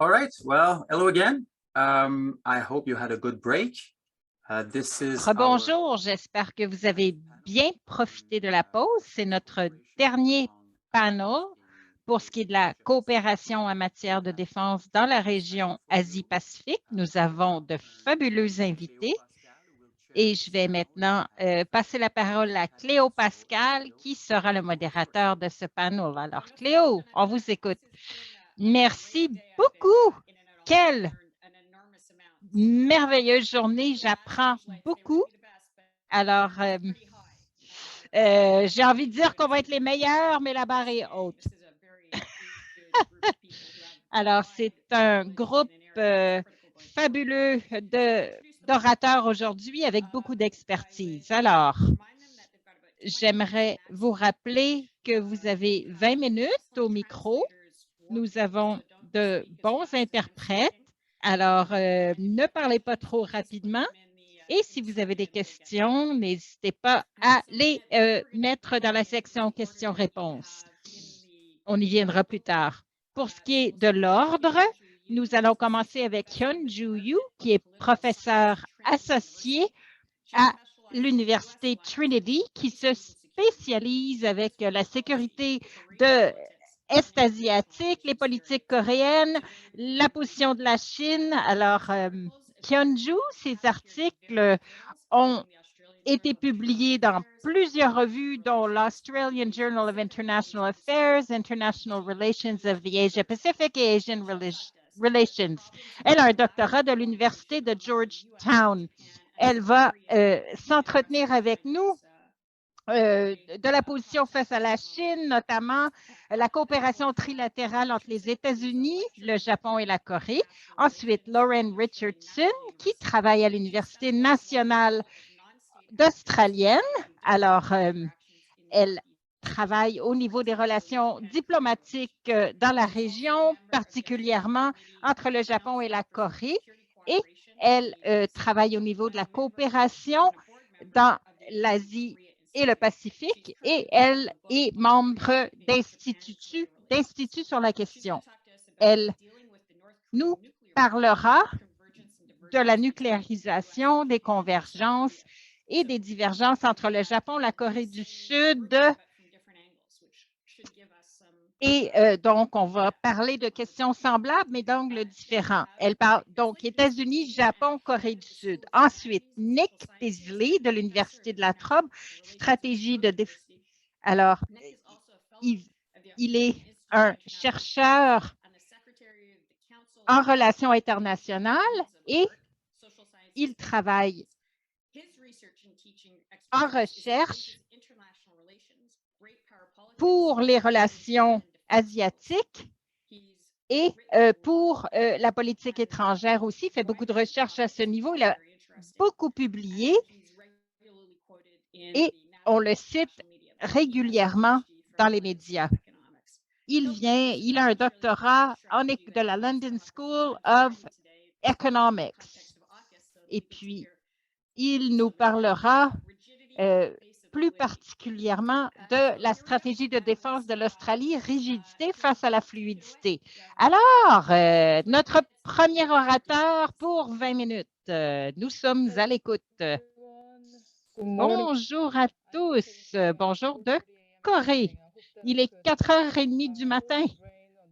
All right. Well, hello again. I hope you had a good break. This is Rebonjour, j'espère que vous avez bien profité de la pause. C'est notre dernier panel pour ce qui est de la coopération en matière de défense dans la région Asie-Pacifique. Nous avons de fabuleux invités et je vais maintenant passer la parole à Cléo Pascal qui sera le modérateur de ce panel. Alors Cléo, on vous écoute. Merci beaucoup. Quelle merveilleuse journée, j'apprends beaucoup. Alors, j'ai envie de dire qu'on va être les meilleurs, mais la barre est haute. Alors, c'est un groupe fabuleux d'orateurs aujourd'hui avec beaucoup d'expertise. Alors, j'aimerais vous rappeler que vous avez 20 minutes au micro. Nous avons de bons interprètes. Alors, ne parlez pas trop rapidement. Et si vous avez des questions, n'hésitez pas à les mettre dans la section questions-réponses. On y viendra plus tard. Pour ce qui est de l'ordre, nous allons commencer avec Hyun-Ju Yu, qui est professeur associé à l'Université Trinity, qui se spécialise avec la sécurité de Est asiatique, les politiques coréennes, la position de la Chine. Alors, Hyun-Ju, ses articles ont été publiés dans plusieurs revues, dont l'Australian Journal of International Affairs, International Relations of the Asia-Pacific et Asian Relations. Elle a un doctorat de l'Université de Georgetown. Elle va s'entretenir avec nous de la position face à la Chine, notamment la coopération trilatérale entre les États-Unis, le Japon et la Corée. Ensuite, Lauren Richardson, qui travaille à l'Université nationale d'Australienne. Alors, elle travaille au niveau des relations diplomatiques dans la région, particulièrement entre le Japon et la Corée. Et elle travaille au niveau de la coopération dans l'Asie et le Pacifique, et elle est membre d'instituts sur la question. Elle nous parlera de la nucléarisation, des convergences et des divergences entre le Japon, la Corée du Sud. Et donc, on va parler de questions semblables, mais d'angles différents. Elle parle donc États-Unis, Japon, Corée du Sud. Ensuite, Nick Peasley de l'Université de la Trobe, stratégie de défense. Alors, il est un chercheur en relations internationales et il travaille en recherche pour les relations asiatiques et pour la politique étrangère aussi. Il fait beaucoup de recherches à ce niveau. Il a beaucoup publié et on le cite régulièrement dans les médias. Il a un doctorat de la London School of Economics. Et puis, il nous parlera plus particulièrement de la stratégie de défense de l'Australie, rigidité face à la fluidité. Alors, notre premier orateur pour 20 minutes. Nous sommes à l'écoute. Bonjour à tous. Bonjour de Corée. Il est 4h30 du matin.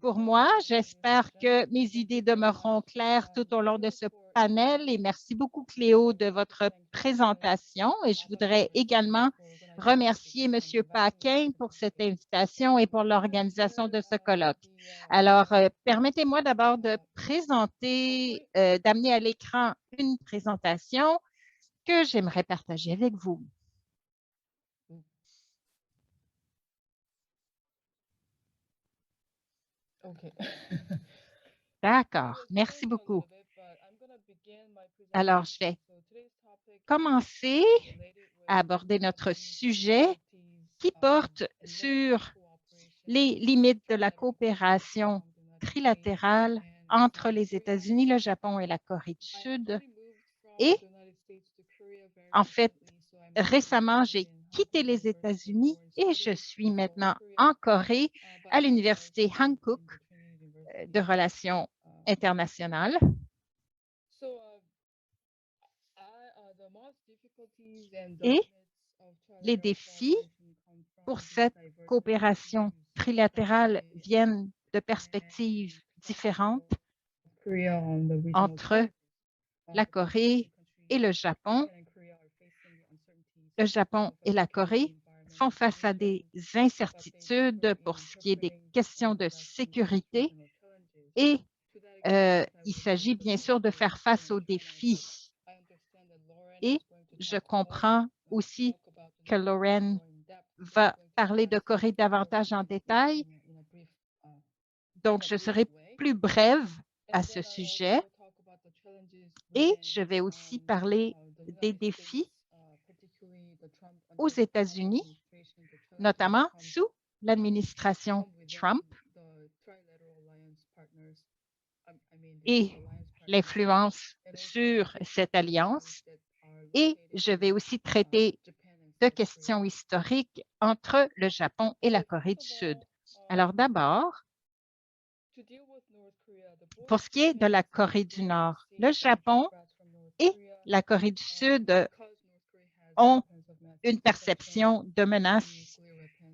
Pour moi, j'espère que mes idées demeureront claires tout au long de ce panel et merci beaucoup, Cléo, de votre présentation. Et je voudrais également remercier M. Paquin pour cette invitation et pour l'organisation de ce colloque. Alors, permettez-moi d'abord de présenter, d'amener à l'écran une présentation que j'aimerais partager avec vous. OK. D'accord, merci beaucoup. Alors, je vais commencer à aborder notre sujet qui porte sur les limites de la coopération trilatérale entre les États-Unis, le Japon et la Corée du Sud. Et en fait, récemment, j'ai quitté les États-Unis et je suis maintenant en Corée à l'Université Hankook de relations internationale. Et les défis pour cette coopération trilatérale viennent de perspectives différentes entre la Corée et le Japon. Le Japon et la Corée font face à des incertitudes pour ce qui est des questions de sécurité et il s'agit bien sûr de faire face aux défis. Et je comprends aussi que Lauren va parler de Corée davantage en détail. Donc, je serai plus brève à ce sujet et je vais aussi parler des défis aux États-Unis, notamment sous l'administration Trump et l'influence sur cette alliance. Et je vais aussi traiter de questions historiques entre le Japon et la Corée du Sud. Alors d'abord, pour ce qui est de la Corée du Nord, le Japon et la Corée du Sud ont une perception de menace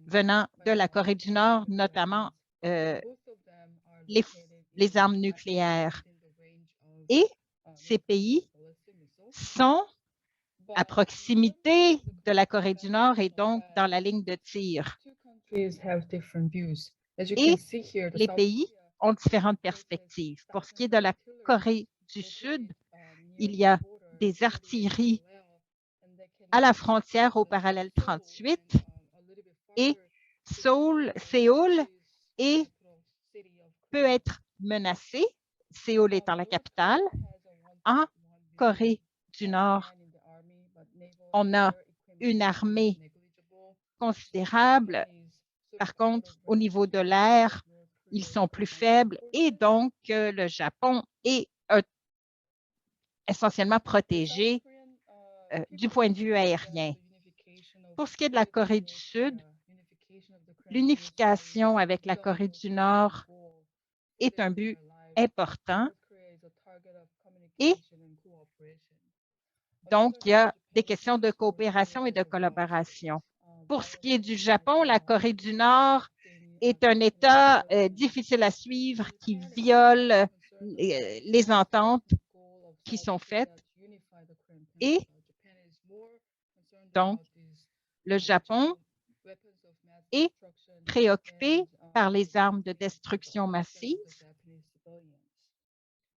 venant de la Corée du Nord, notamment les armes nucléaires. Et ces pays sont à proximité de la Corée du Nord et donc dans la ligne de tir. Et les pays ont différentes perspectives. Pour ce qui est de la Corée du Sud, il y a des artilleries à la frontière au parallèle 38 et Séoul peut être menacé, Séoul étant la capitale. En Corée du Nord, on a une armée considérable. Par contre, au niveau de l'air, ils sont plus faibles et donc le Japon est essentiellement protégé du point de vue aérien. Pour ce qui est de la Corée du Sud, l'unification avec la Corée du Nord est un but important et donc il y a des questions de coopération et de collaboration. Pour ce qui est du Japon, la Corée du Nord est un État difficile à suivre qui viole les ententes qui sont faites et donc le Japon est préoccupé par les armes de destruction massive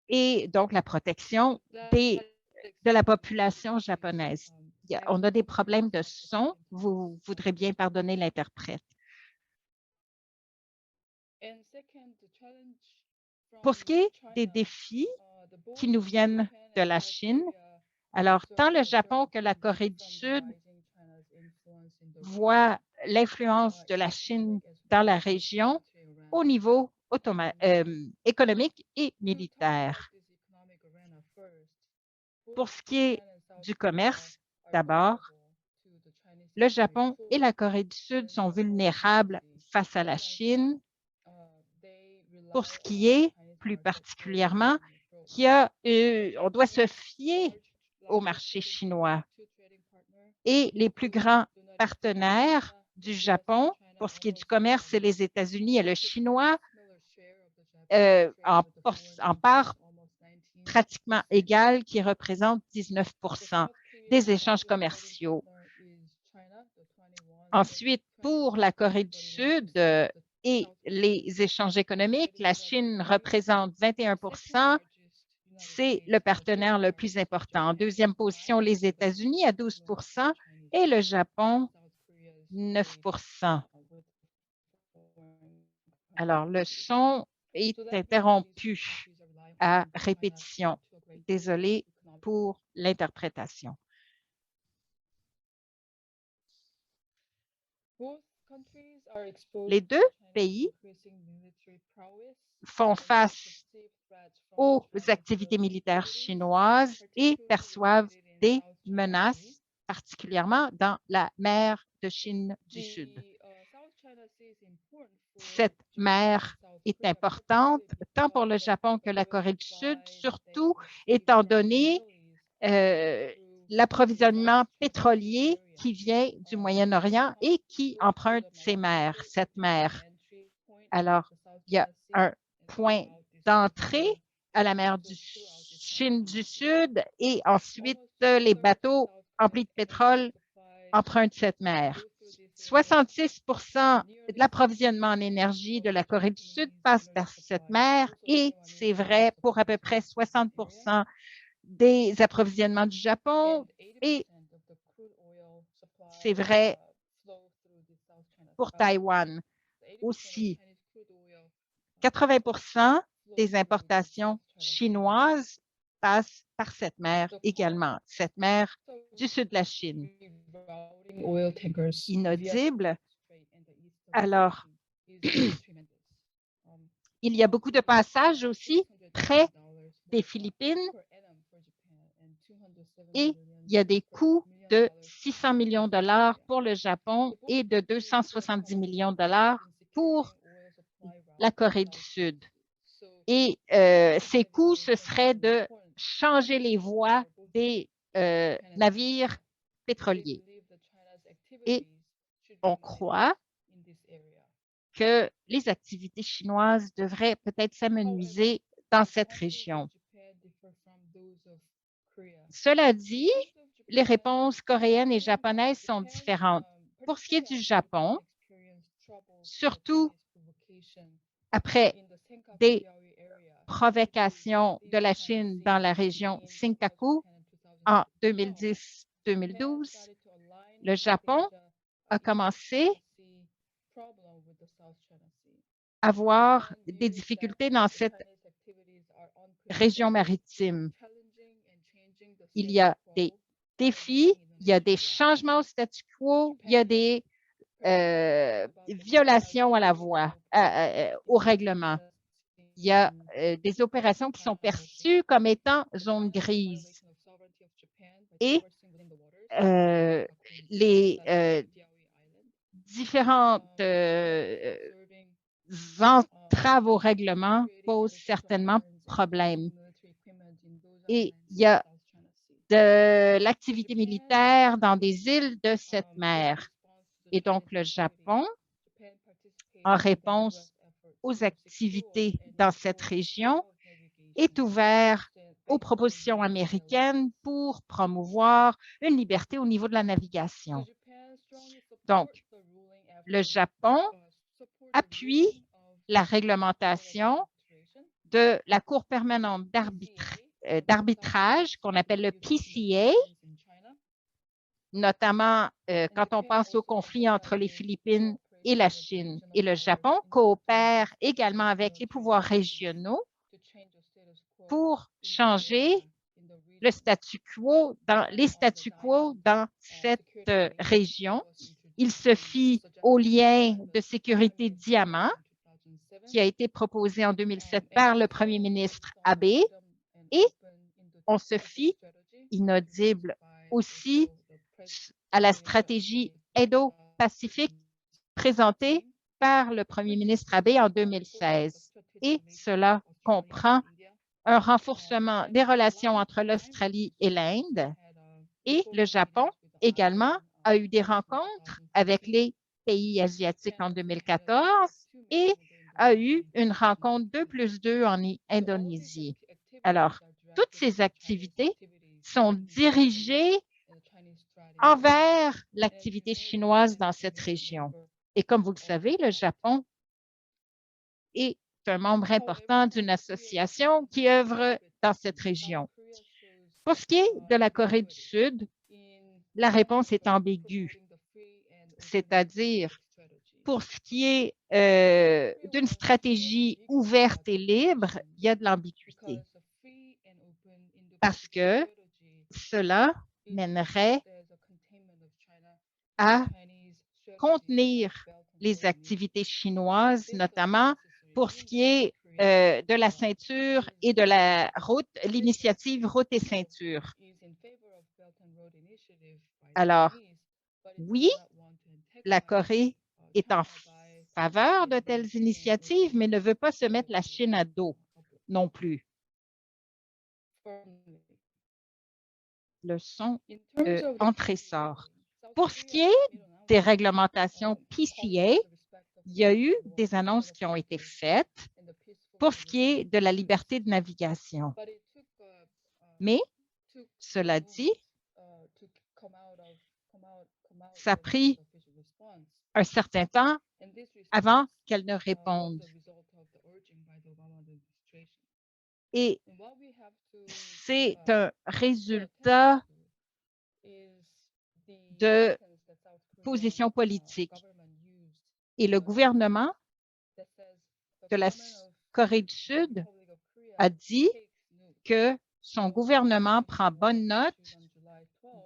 et donc la protection de la population japonaise. On a des problèmes de son. Vous voudrez bien pardonner l'interprète. Pour ce qui est des défis qui nous viennent de la Chine, alors tant le Japon que la Corée du Sud voient l'influence de la Chine dans la région au niveau économique et militaire. Pour ce qui est du commerce, d'abord, le Japon et la Corée du Sud sont vulnérables face à la Chine. Pour ce qui est plus particulièrement, on doit se fier au marché chinois. Et les plus grands partenaires du Japon, pour ce qui est du commerce, c'est les États-Unis et le chinois, en part pratiquement égale, qui représente 19 des échanges commerciaux. Ensuite, pour la Corée du Sud et les échanges économiques, la Chine représente 21 c'est le partenaire le plus important. En deuxième position, les États-Unis à 12 et le Japon, 9 Alors, le son est interrompu à répétition. Désolée pour l'interprétation. Les deux pays font face aux activités militaires chinoises et perçoivent des menaces, particulièrement dans la mer de Chine du Sud. Cette mer est importante tant pour le Japon que la Corée du Sud, surtout étant donné l'approvisionnement pétrolier qui vient du Moyen-Orient et qui emprunte cette mer. Alors, il y a un point d'entrée à la mer du Chine du Sud et ensuite les bateaux emplis de pétrole empruntent cette mer. 66 de l'approvisionnement en énergie de la Corée du Sud passe par cette mer et c'est vrai pour à peu près 60 des approvisionnements du Japon et c'est vrai pour Taïwan aussi. 80 des importations chinoises passent par cette mer également, cette mer du sud de la Chine. Inaudible. Alors, il y a beaucoup de passages aussi près des Philippines et il y a des coûts de 600 millions de dollars pour le Japon et de 270 millions de dollars pour la Corée du Sud. Et ces coûts, ce serait de changer les voies des navires pétroliers. Et on croit que les activités chinoises devraient peut-être s'amenuiser dans cette région. Cela dit, les réponses coréennes et japonaises sont différentes. Pour ce qui est du Japon, surtout après des provocations de la Chine dans la région Senkaku en 2010-2012, le Japon a commencé à avoir des difficultés dans cette région maritime. Il y a des défis, il y a des changements au statu quo, il y a des violations à la voie, au règlement. Il y a des opérations qui sont perçues comme étant zone grise. Et les différentes entraves au règlement posent certainement problème. Et il y a de l'activité militaire dans des îles de cette mer. Et donc, le Japon, en réponse aux activités dans cette région, est ouvert aux propositions américaines pour promouvoir une liberté au niveau de la navigation. Donc, le Japon appuie la réglementation de la Cour permanente d'arbitrage qu'on appelle le PCA, notamment quand on pense au conflit entre les Philippines et la Chine. Et le Japon coopère également avec les pouvoirs régionaux pour changer le statu quo les statu quo dans cette région. Il se fie au lien de sécurité Diamant qui a été proposé en 2007 par le premier ministre Abe et on se fie, inaudible aussi, à la stratégie Indo-Pacifique présentée par le premier ministre Abe en 2016. Et cela comprend un renforcement des relations entre l'Australie et l'Inde et le Japon également a eu des rencontres avec les pays asiatiques en 2014 et a eu une rencontre 2+2 en Indonésie. Alors, toutes ces activités sont dirigées envers l'activité chinoise dans cette région. Et comme vous le savez, le Japon est un membre important d'une association qui œuvre dans cette région. Pour ce qui est de la Corée du Sud, la réponse est ambiguë, c'est-à-dire pour ce qui est d'une stratégie ouverte et libre, il y a de l'ambiguïté parce que cela mènerait à contenir les activités chinoises, notamment pour ce qui est de la ceinture et de la route, l'initiative Route et Ceinture. Alors, oui, la Corée est en faveur de telles initiatives, mais ne veut pas se mettre la Chine à dos non plus. Le son entre et sort. Pour ce qui est des réglementations PCA, il y a eu des annonces qui ont été faites pour ce qui est de la liberté de navigation. Mais, cela dit, ça a pris un certain temps avant qu'elle ne réponde. Et c'est un résultat de position politique. Et le gouvernement de la Corée du Sud a dit que son gouvernement prend bonne note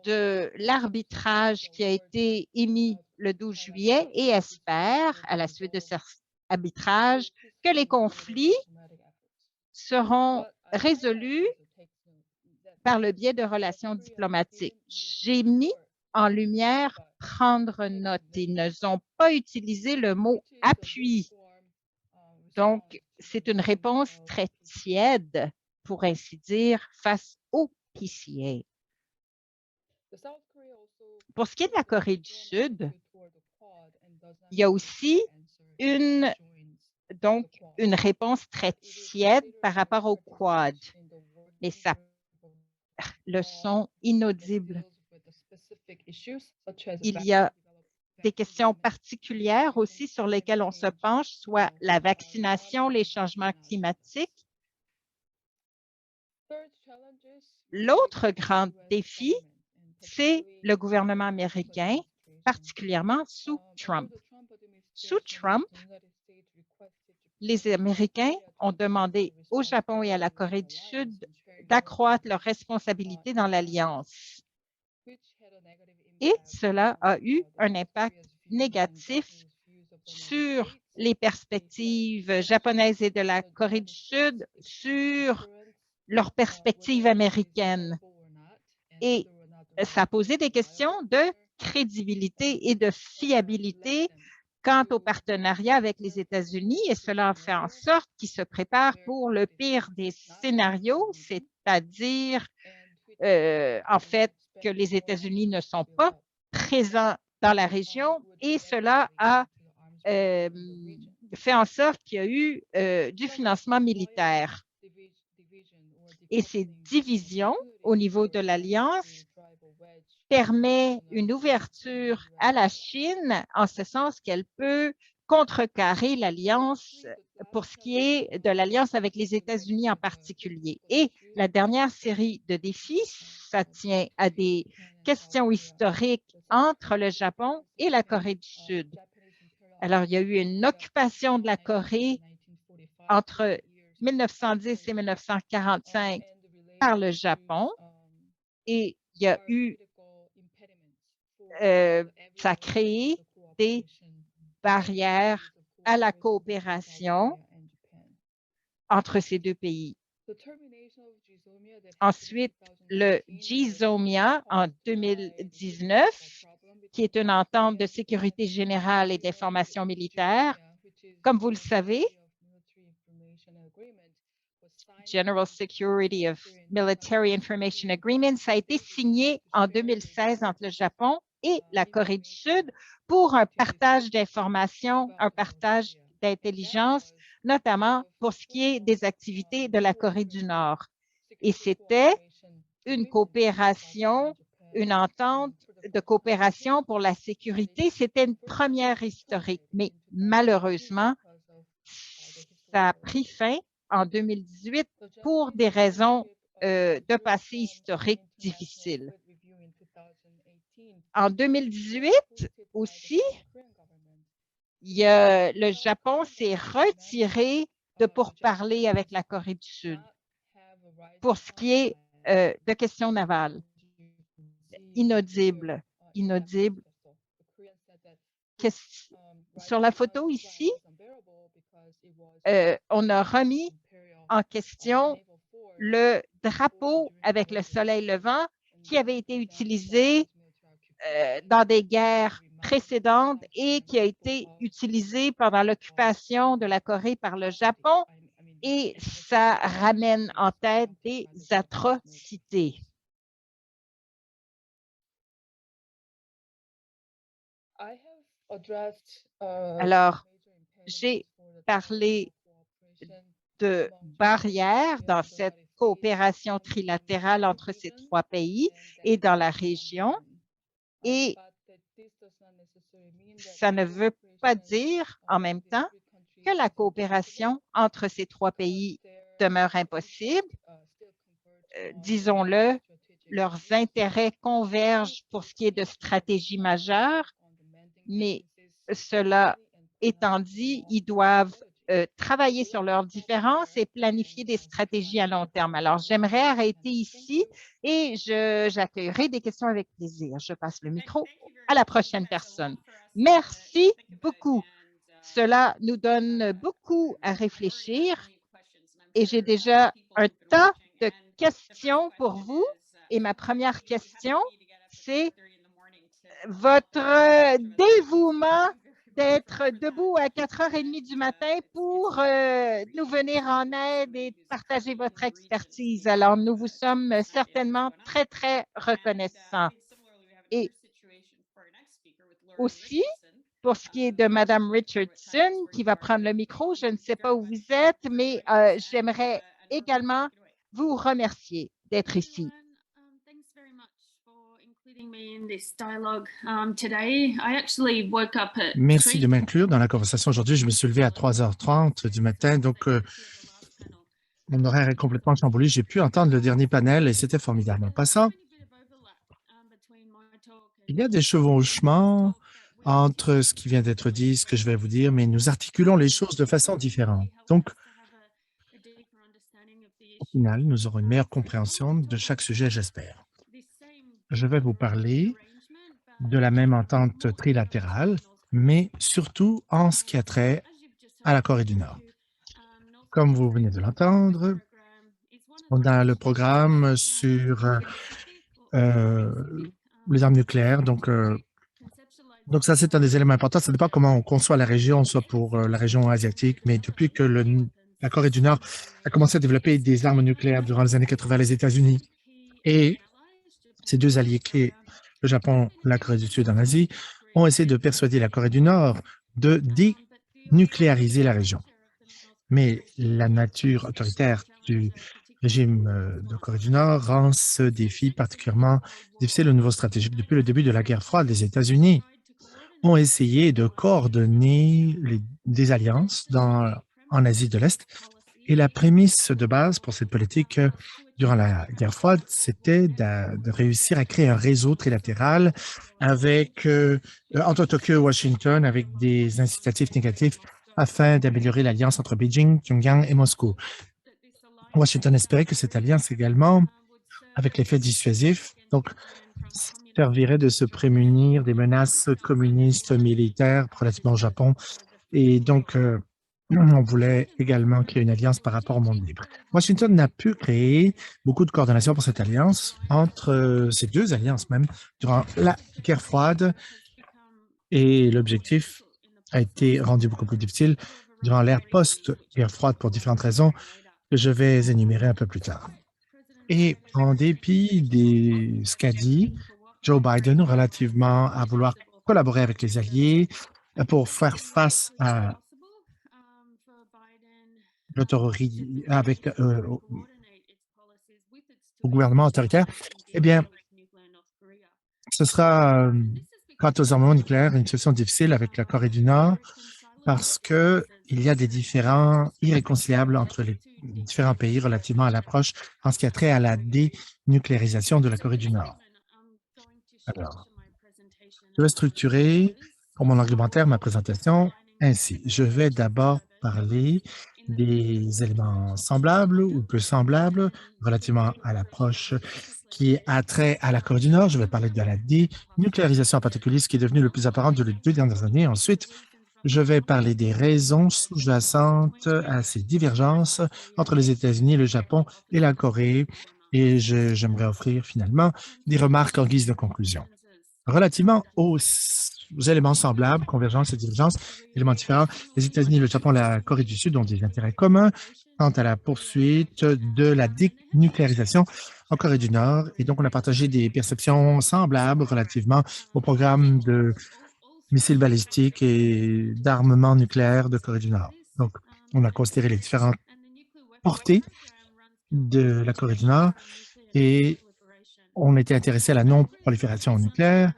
de l'arbitrage qui a été émis le 12 juillet et espère, à la suite de cet arbitrage, que les conflits seront résolus par le biais de relations diplomatiques. J'ai mis en lumière prendre note. Ils ne ont pas utilisé le mot appui. Donc, c'est une réponse très tiède, pour ainsi dire, face au PCA. Pour ce qui est de la Corée du Sud, il y a aussi une réponse très tiède par rapport au Quad. Mais ça, le son inaudible. Il y a des questions particulières aussi sur lesquelles on se penche, soit la vaccination, les changements climatiques. L'autre grand défi, c'est le gouvernement américain, particulièrement sous Trump. Sous Trump, les Américains ont demandé au Japon et à la Corée du Sud d'accroître leurs responsabilités dans l'Alliance. Et cela a eu un impact négatif sur les perspectives japonaises et de la Corée du Sud, sur leurs perspectives américaines. Et ça a posé des questions de crédibilité et de fiabilité quant au partenariat avec les États-Unis, et cela a fait en sorte qu'ils se préparent pour le pire des scénarios, c'est-à-dire, en fait, que les États-Unis ne sont pas présents dans la région, et cela a fait en sorte qu'il y a eu du financement militaire. Et ces divisions au niveau de l'Alliance permet une ouverture à la Chine en ce sens qu'elle peut contrecarrer l'Alliance pour ce qui est de l'Alliance avec les États-Unis en particulier. Et la dernière série de défis, ça tient à des questions historiques entre le Japon et la Corée du Sud. Alors, il y a eu une occupation de la Corée entre 1910 et 1945 par le Japon et il y a eu, ça a créé des barrières à la coopération entre ces deux pays. Ensuite, le GSOMIA en 2019, qui est une entente de sécurité générale et d'information militaire. Comme vous le savez, General Security of Military Information Agreement, ça a été signé en 2016 entre le Japon et la Corée du Sud pour un partage d'informations, un partage d'intelligence, notamment pour ce qui est des activités de la Corée du Nord. Et c'était une coopération, une entente de coopération pour la sécurité. C'était une première historique, mais malheureusement, ça a pris fin en 2018 pour des raisons de passé historique difficiles. En 2018 aussi, le Japon s'est retiré de pourparlers avec la Corée du Sud pour ce qui est de questions navales. Inaudible, inaudible. Sur la photo ici, on a remis en question le drapeau avec le soleil levant qui avait été utilisé dans des guerres précédente et qui a été utilisée pendant l'occupation de la Corée par le Japon, et ça ramène en tête des atrocités. Alors, j'ai parlé de barrières dans cette coopération trilatérale entre ces trois pays et dans la région. Et ça ne veut pas dire en même temps que la coopération entre ces trois pays demeure impossible. Disons-le, leurs intérêts convergent pour ce qui est de stratégies majeures, mais cela étant dit, ils doivent travailler sur leurs différences et planifier des stratégies à long terme. Alors, j'aimerais arrêter ici et j'accueillerai des questions avec plaisir. Je passe le micro à la prochaine personne. Merci beaucoup. Cela nous donne beaucoup à réfléchir et j'ai déjà un tas de questions pour vous. Et ma première question, c'est votre dévouement d'être debout à 4h30 du matin pour nous venir en aide et partager votre expertise. Alors, nous vous sommes certainement très, très reconnaissants. Et aussi, pour ce qui est de Mme Richardson, qui va prendre le micro, je ne sais pas où vous êtes, mais j'aimerais également vous remercier d'être ici. Merci de m'inclure dans la conversation aujourd'hui. Je me suis levé à 3h30 du matin, donc mon horaire est complètement chamboulé. J'ai pu entendre le dernier panel et c'était formidable. En passant, il y a des chevauchements entre ce qui vient d'être dit et ce que je vais vous dire, mais nous articulons les choses de façon différente. Donc, au final, nous aurons une meilleure compréhension de chaque sujet, j'espère. Je vais vous parler de la même entente trilatérale, mais surtout en ce qui a trait à la Corée du Nord. Comme vous venez de l'entendre, on a le programme sur les armes nucléaires. Donc ça, c'est un des éléments importants. Ça ne dépend comment on conçoit la région, soit pour la région asiatique, mais depuis que la Corée du Nord a commencé à développer des armes nucléaires durant les années 80, les États-Unis et ces deux alliés clés, le Japon, la Corée du Sud en Asie, ont essayé de persuader la Corée du Nord de dénucléariser la région. Mais la nature autoritaire du régime de Corée du Nord rend ce défi particulièrement difficile au niveau stratégique. Depuis le début de la guerre froide, les États-Unis ont essayé de coordonner des alliances en Asie de l'Est. Et la prémisse de base pour cette politique durant la guerre froide, c'était de réussir à créer un réseau trilatéral avec, entre Tokyo et Washington, avec des incitatifs négatifs afin d'améliorer l'alliance entre Beijing, Pyongyang et Moscou. Washington espérait que cette alliance également, avec l'effet dissuasif, donc servirait de se prémunir des menaces communistes militaires relativement au Japon. Et donc, on voulait également créer une alliance par rapport au monde libre. Washington n'a pu créer beaucoup de coordination pour cette alliance, entre ces deux alliances même, durant la guerre froide, et l'objectif a été rendu beaucoup plus difficile durant l'ère post-guerre froide pour différentes raisons que je vais énumérer un peu plus tard. Et en dépit de ce qu'a dit Joe Biden relativement à vouloir collaborer avec les alliés pour faire face à avec au gouvernement autoritaire, eh bien, ce sera, quant aux armements nucléaires, une situation difficile avec la Corée du Nord parce qu'il y a des différends irréconciliables entre les différents pays relativement à l'approche en ce qui a trait à la dénucléarisation de la Corée du Nord. Alors, je vais structurer pour mon argumentaire ma présentation ainsi. Je vais d'abord parler des éléments semblables ou peu semblables relativement à l'approche qui a trait à la Corée du Nord. Je vais parler de la dénucléarisation en particulier, ce qui est devenu le plus apparent les 2 dernières années. Ensuite, je vais parler des raisons sous-jacentes à ces divergences entre les États-Unis, le Japon et la Corée. Et j'aimerais offrir finalement des remarques en guise de conclusion. Relativement aux éléments semblables, convergence et divergence, éléments différents. Les États-Unis, le Japon et la Corée du Sud ont des intérêts communs quant à la poursuite de la dénucléarisation en Corée du Nord. Et donc, on a partagé des perceptions semblables relativement au programme de missiles balistiques et d'armement nucléaire de Corée du Nord. Donc, on a considéré les différentes portées de la Corée du Nord et on était intéressé à la non-prolifération nucléaire.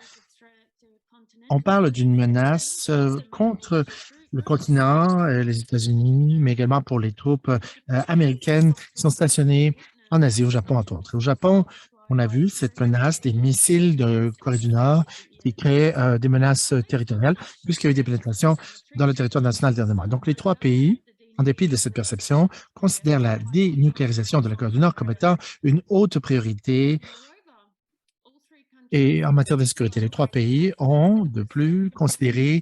On parle d'une menace contre le continent, les États-Unis, mais également pour les troupes américaines qui sont stationnées en Asie, au Japon, entre autres. Au Japon, on a vu cette menace des missiles de Corée du Nord qui créaient des menaces territoriales, puisqu'il y a eu des pénétrations dans le territoire national dernièrement. Donc, les trois pays, en dépit de cette perception, considèrent la dénucléarisation de la Corée du Nord comme étant une haute priorité. Et en matière de sécurité, les trois pays ont de plus considéré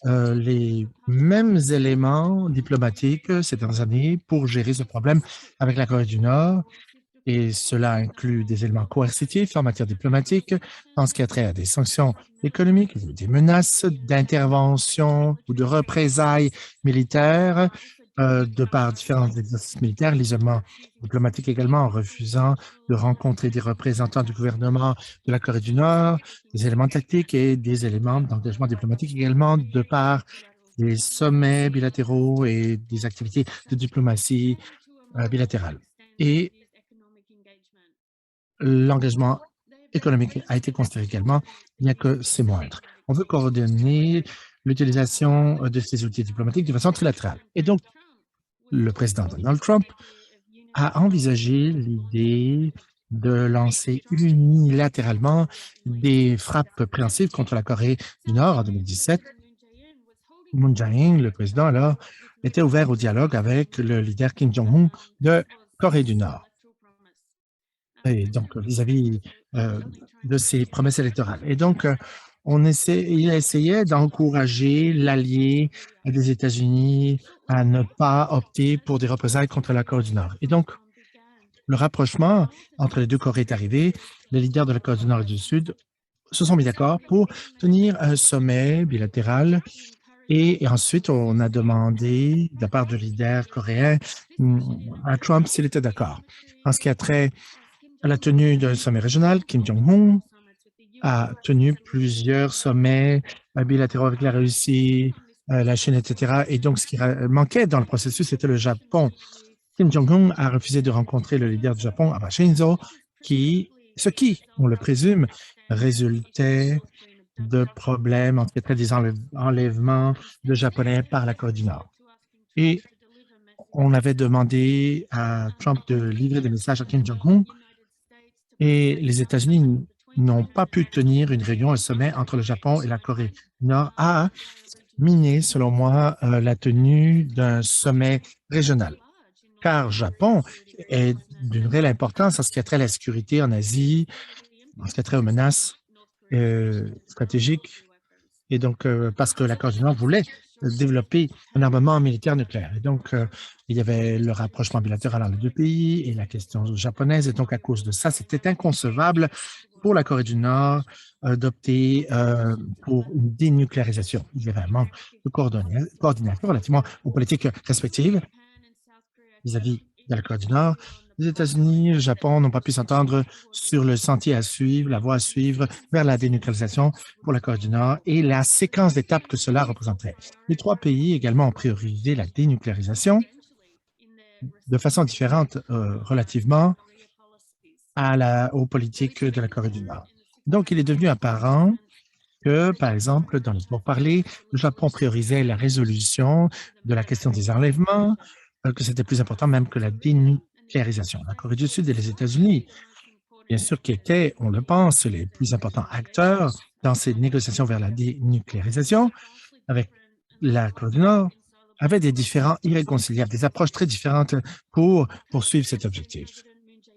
les mêmes éléments diplomatiques ces dernières années pour gérer ce problème avec la Corée du Nord. Et cela inclut des éléments coercitifs en matière diplomatique, en ce qui a trait à des sanctions économiques, des menaces d'intervention ou de représailles militaires de par différents exercices militaires, l'isolement diplomatique également en refusant de rencontrer des représentants du gouvernement de la Corée du Nord, des éléments tactiques et des éléments d'engagement diplomatique également de par des sommets bilatéraux et des activités de diplomatie bilatérale. Et l'engagement économique a été considéré également, bien que c'est moindre. On veut coordonner l'utilisation de ces outils diplomatiques de façon trilatérale. Et donc, le président Donald Trump a envisagé l'idée de lancer unilatéralement des frappes préhentives contre la Corée du Nord en 2017. Moon Jae-in, le président, alors, était ouvert au dialogue avec le leader Kim Jong-un de Corée du Nord. Et donc, vis-à-vis de ses promesses électorales. Et donc, il essayait d'encourager l'allié des États-Unis à ne pas opter pour des représailles contre la Corée du Nord. Et donc, le rapprochement entre les deux Corées est arrivé. Les leaders de la Corée du Nord et du Sud se sont mis d'accord pour tenir un sommet bilatéral. Et ensuite, on a demandé, de la part du leader coréen, à Trump s'il était d'accord. En ce qui a trait à la tenue d'un sommet régional, Kim Jong-un a tenu plusieurs sommets bilatéraux avec la Russie, la Chine, etc. Et donc, ce qui manquait dans le processus, c'était le Japon. Kim Jong-un a refusé de rencontrer le leader du Japon, Abe Shinzo, ce qui, on le présume, résultait de problèmes en ce qui était des enlèvements de Japonais par la Corée du Nord. Et on avait demandé à Trump de livrer des messages à Kim Jong-un et les États-Unis n'ont pas pu tenir une réunion, un sommet entre le Japon et la Corée du Nord a miné, selon moi, la tenue d'un sommet régional. Car Japon est d'une réelle importance en ce qui a trait à la sécurité en Asie, en ce qui a trait aux menaces stratégiques. Et donc, parce que la Corée du Nord voulait développer un armement militaire nucléaire. Et donc, il y avait le rapprochement bilatéral entre les deux pays et la question japonaise. Et donc, à cause de ça, c'était inconcevable pour la Corée du Nord d'opter pour une dénucléarisation. Il y avait un manque de coordination relativement aux politiques respectives vis-à-vis de la Corée du Nord. Les États-Unis et le Japon n'ont pas pu s'entendre sur le sentier à suivre, la voie à suivre vers la dénucléarisation pour la Corée du Nord et la séquence d'étapes que cela représenterait. Les trois pays également ont priorisé la dénucléarisation de façon différente relativement aux politiques de la Corée du Nord. Donc, il est devenu apparent que, par exemple, dans les pourparlers, le Japon priorisait la résolution de la question des enlèvements, que c'était plus important même que la dénucléarisation. La Corée du Sud et les États-Unis, bien sûr, qui étaient, on le pense, les plus importants acteurs dans ces négociations vers la dénucléarisation, avec la Corée du Nord, avaient des différends irréconciliables, des approches très différentes pour poursuivre cet objectif.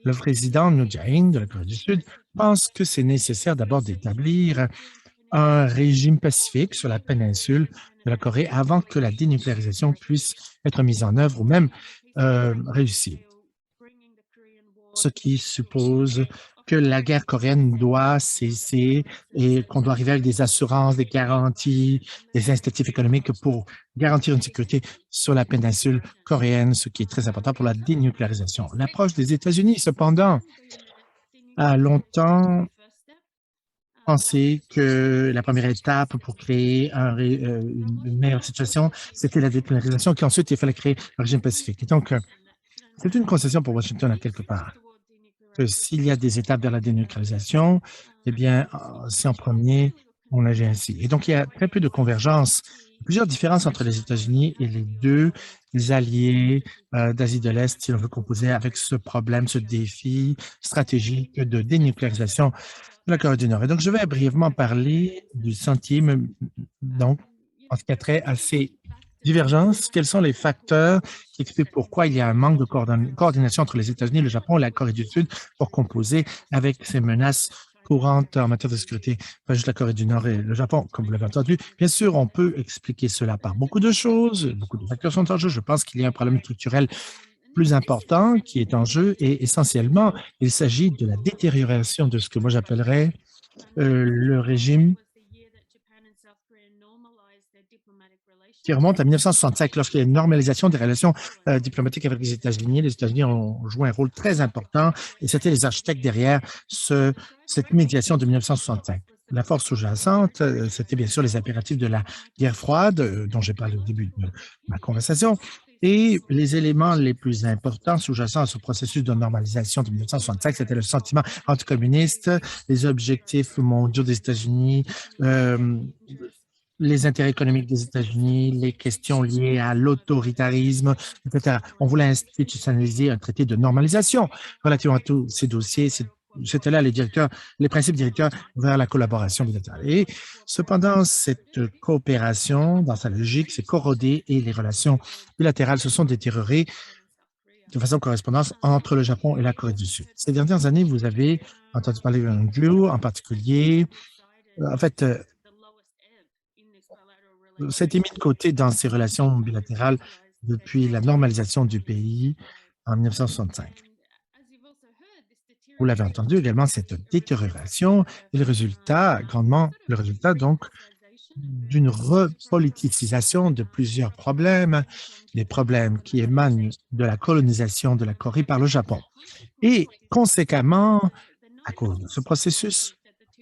Le président Moon Jae-in de la Corée du Sud pense que c'est nécessaire d'abord d'établir un régime pacifique sur la péninsule de la Corée avant que la dénucléarisation puisse être mise en œuvre ou même réussir. Ce qui suppose que la guerre coréenne doit cesser et qu'on doit arriver avec des assurances, des garanties, des incitatifs économiques pour garantir une sécurité sur la péninsule coréenne, ce qui est très important pour la dénucléarisation. L'approche des États-Unis, cependant, a longtemps pensé que la première étape pour créer une meilleure situation, c'était la dénucléarisation, qui ensuite il fallait créer le régime pacifique. Et donc, c'est une concession pour Washington à quelque part. Que s'il y a des étapes vers la dénucléarisation, eh bien, c'est en premier, on agit ainsi. Et donc, il y a très peu de convergence, plusieurs différences entre les États-Unis et les deux alliés d'Asie de l'Est, si l'on veut composer avec ce problème, ce défi stratégique de dénucléarisation de la Corée du Nord. Et donc, je vais brièvement parler du centime, donc, en ce qui a trait à ces divergences. Quels sont les facteurs qui expliquent pourquoi il y a un manque de coordination entre les États-Unis, le Japon et la Corée du Sud pour composer avec ces menaces courantes en matière de sécurité, pas juste la Corée du Nord et le Japon, comme vous l'avez entendu. Bien sûr, on peut expliquer cela par beaucoup de choses, beaucoup de facteurs sont en jeu. Je pense qu'il y a un problème structurel plus important qui est en jeu et essentiellement, il s'agit de la détérioration de ce que moi j'appellerais le régime qui remonte à 1965, lorsqu'il y a une normalisation des relations diplomatiques avec les États-Unis. Les États-Unis ont joué un rôle très important et c'était les architectes derrière cette médiation de 1965. La force sous-jacente, c'était bien sûr les impératifs de la guerre froide, dont j'ai parlé au début de ma conversation, et les éléments les plus importants sous-jacents à ce processus de normalisation de 1965, c'était le sentiment anticommuniste, les objectifs mondiaux des États-Unis, les intérêts économiques des États-Unis, les questions liées à l'autoritarisme, etc. On voulait institutionnaliser un traité de normalisation relativement à tous ces dossiers. C'était là les principes directeurs vers la collaboration bilatérale. Et cependant, cette coopération, dans sa logique, s'est corrodée et les relations bilatérales se sont détériorées de façon correspondante entre le Japon et la Corée du Sud. Ces dernières années, vous avez entendu parler d'Andrew en particulier. En fait, ça a été mis de côté dans ces relations bilatérales depuis la normalisation du pays en 1965. Vous l'avez entendu également, cette détérioration est le résultat donc d'une repolitisation de plusieurs problèmes, des problèmes qui émanent de la colonisation de la Corée par le Japon. Et conséquemment, à cause de ce processus,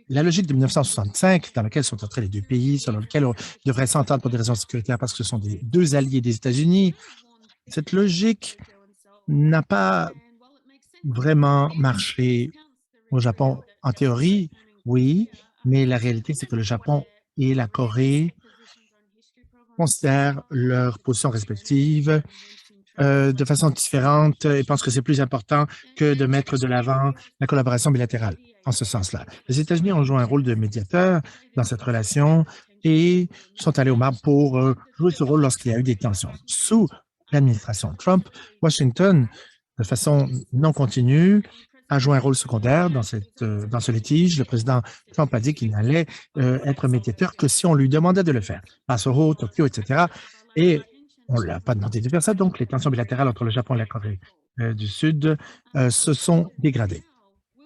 la logique de 1965, dans laquelle sont entrés les deux pays, selon lequel on devrait s'entendre pour des raisons sécuritaires parce que ce sont des deux alliés des États-Unis, cette logique n'a pas vraiment marché au Japon. En théorie, oui, mais la réalité, c'est que le Japon et la Corée considèrent leurs positions respectives de façon différente et pensent que c'est plus important que de mettre de l'avant la collaboration bilatérale en ce sens-là. Les États-Unis ont joué un rôle de médiateur dans cette relation et sont allés au marbre pour jouer ce rôle lorsqu'il y a eu des tensions. Sous l'administration Trump, Washington, de façon non continue, a joué un rôle secondaire dans ce litige. Le président Trump a dit qu'il n'allait être médiateur que si on lui demandait de le faire. À Soho, Tokyo, etc. Et on ne l'a pas demandé de faire ça, donc les tensions bilatérales entre le Japon et la Corée du Sud se sont dégradées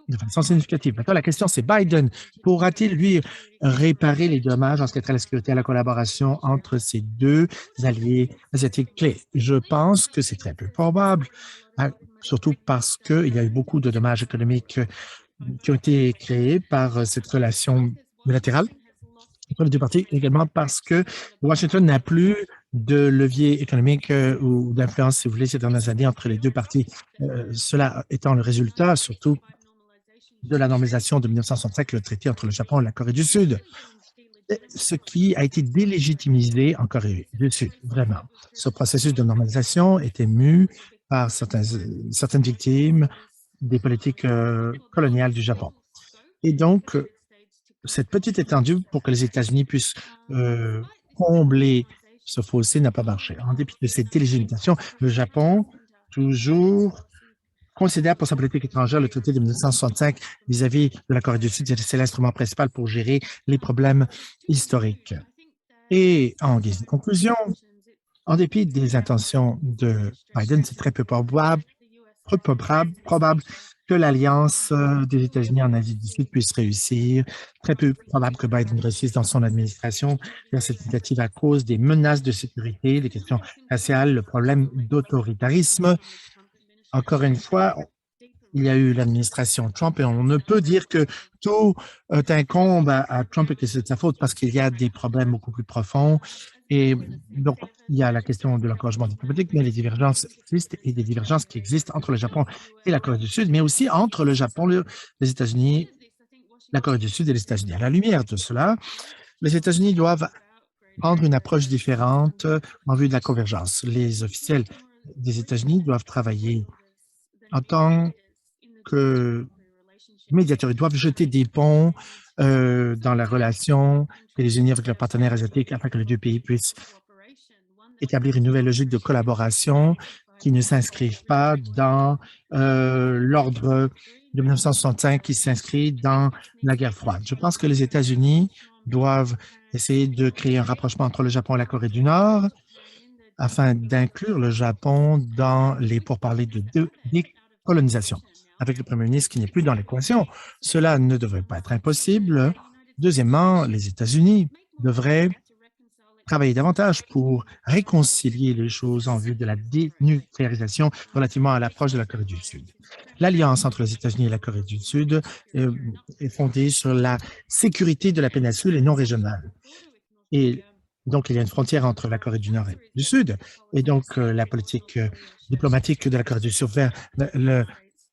de façon significative. Maintenant, la question, c'est Biden pourra-t-il, lui, réparer les dommages en ce qui a trait à la sécurité et à la collaboration entre ces deux alliés asiatiques clés? Je pense que c'est très peu probable, surtout parce qu'il y a eu beaucoup de dommages économiques qui ont été créés par cette relation bilatérale entre les deux parties, également parce que Washington n'a plus de levier économique ou d'influence, si vous voulez, ces dernières années entre les deux parties. Cela étant le résultat, surtout, de la normalisation de 1965, le traité entre le Japon et la Corée du Sud, ce qui a été délégitimisé en Corée du Sud, vraiment. Ce processus de normalisation était mu par certaines victimes des politiques coloniales du Japon. Et donc, cette petite étendue pour que les États-Unis puissent combler ce fossé n'a pas marché. En dépit de cette délégitimisation, le Japon, toujours considère pour sa politique étrangère le traité de 1965 vis-à-vis de la Corée du Sud, c'est l'instrument principal pour gérer les problèmes historiques. Et en guise de conclusion, en dépit des intentions de Biden, c'est très peu probable que l'alliance des États-Unis en Asie du Sud puisse réussir. Très peu probable que Biden réussisse dans son administration vers cette initiative à cause des menaces de sécurité, des questions raciales, le problème d'autoritarisme. Encore une fois, il y a eu l'administration Trump et on ne peut dire que tout incombe à Trump et que c'est de sa faute parce qu'il y a des problèmes beaucoup plus profonds. Et donc, il y a la question de l'encouragement diplomatique, mais les divergences existent et des divergences qui existent entre le Japon et la Corée du Sud, mais aussi entre le Japon, les États-Unis, la Corée du Sud et les États-Unis. À la lumière de cela, les États-Unis doivent prendre une approche différente en vue de la convergence. Les officiels des États-Unis doivent travailler en tant que médiateurs. Ils doivent jeter des ponts dans la relation et les unir avec leurs partenaires asiatiques afin que les deux pays puissent établir une nouvelle logique de collaboration qui ne s'inscrive pas dans l'ordre de 1965 qui s'inscrit dans la guerre froide. Je pense que les États-Unis doivent essayer de créer un rapprochement entre le Japon et la Corée du Nord afin d'inclure le Japon dans les pourparlers de décolonisation. Avec le premier ministre qui n'est plus dans l'équation, cela ne devrait pas être impossible. Deuxièmement, les États-Unis devraient travailler davantage pour réconcilier les choses en vue de la dénucléarisation relativement à l'approche de la Corée du Sud. L'alliance entre les États-Unis et la Corée du Sud est fondée sur la sécurité de la péninsule et non régionale. Et donc, il y a une frontière entre la Corée du Nord et du Sud. Et donc, la politique diplomatique de la Corée du Sud vers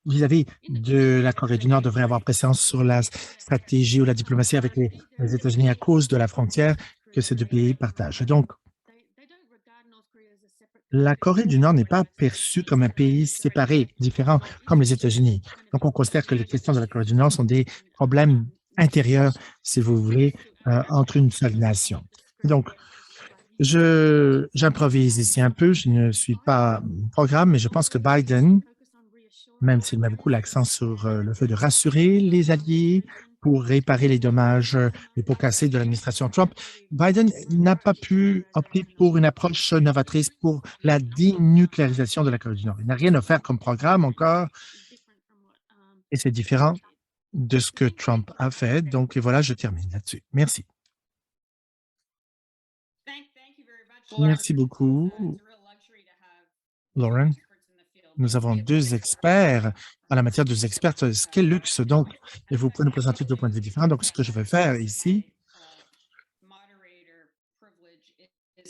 vis-à-vis de la Corée du Nord devrait avoir préséance sur la stratégie ou la diplomatie avec les États-Unis à cause de la frontière que ces deux pays partagent. Donc, la Corée du Nord n'est pas perçue comme un pays séparé, différent, comme les États-Unis. Donc, on considère que les questions de la Corée du Nord sont des problèmes intérieurs, si vous voulez, entre une seule nation. Donc, j'improvise ici un peu, je ne suis pas programme, mais je pense que Biden, même s'il met beaucoup l'accent sur le fait de rassurer les alliés pour réparer les dommages, les pots cassés de l'administration Trump, Biden n'a pas pu opter pour une approche novatrice pour la dénucléarisation de la Corée du Nord. Il n'a rien offert comme programme encore et c'est différent de ce que Trump a fait. Donc, et voilà, je termine là-dessus. Merci. Merci beaucoup, Lauren. Nous avons deux experts en la matière, deux expertes. Quel luxe, donc, et vous pouvez nous présenter deux points de vue différents. Donc, ce que je vais faire ici,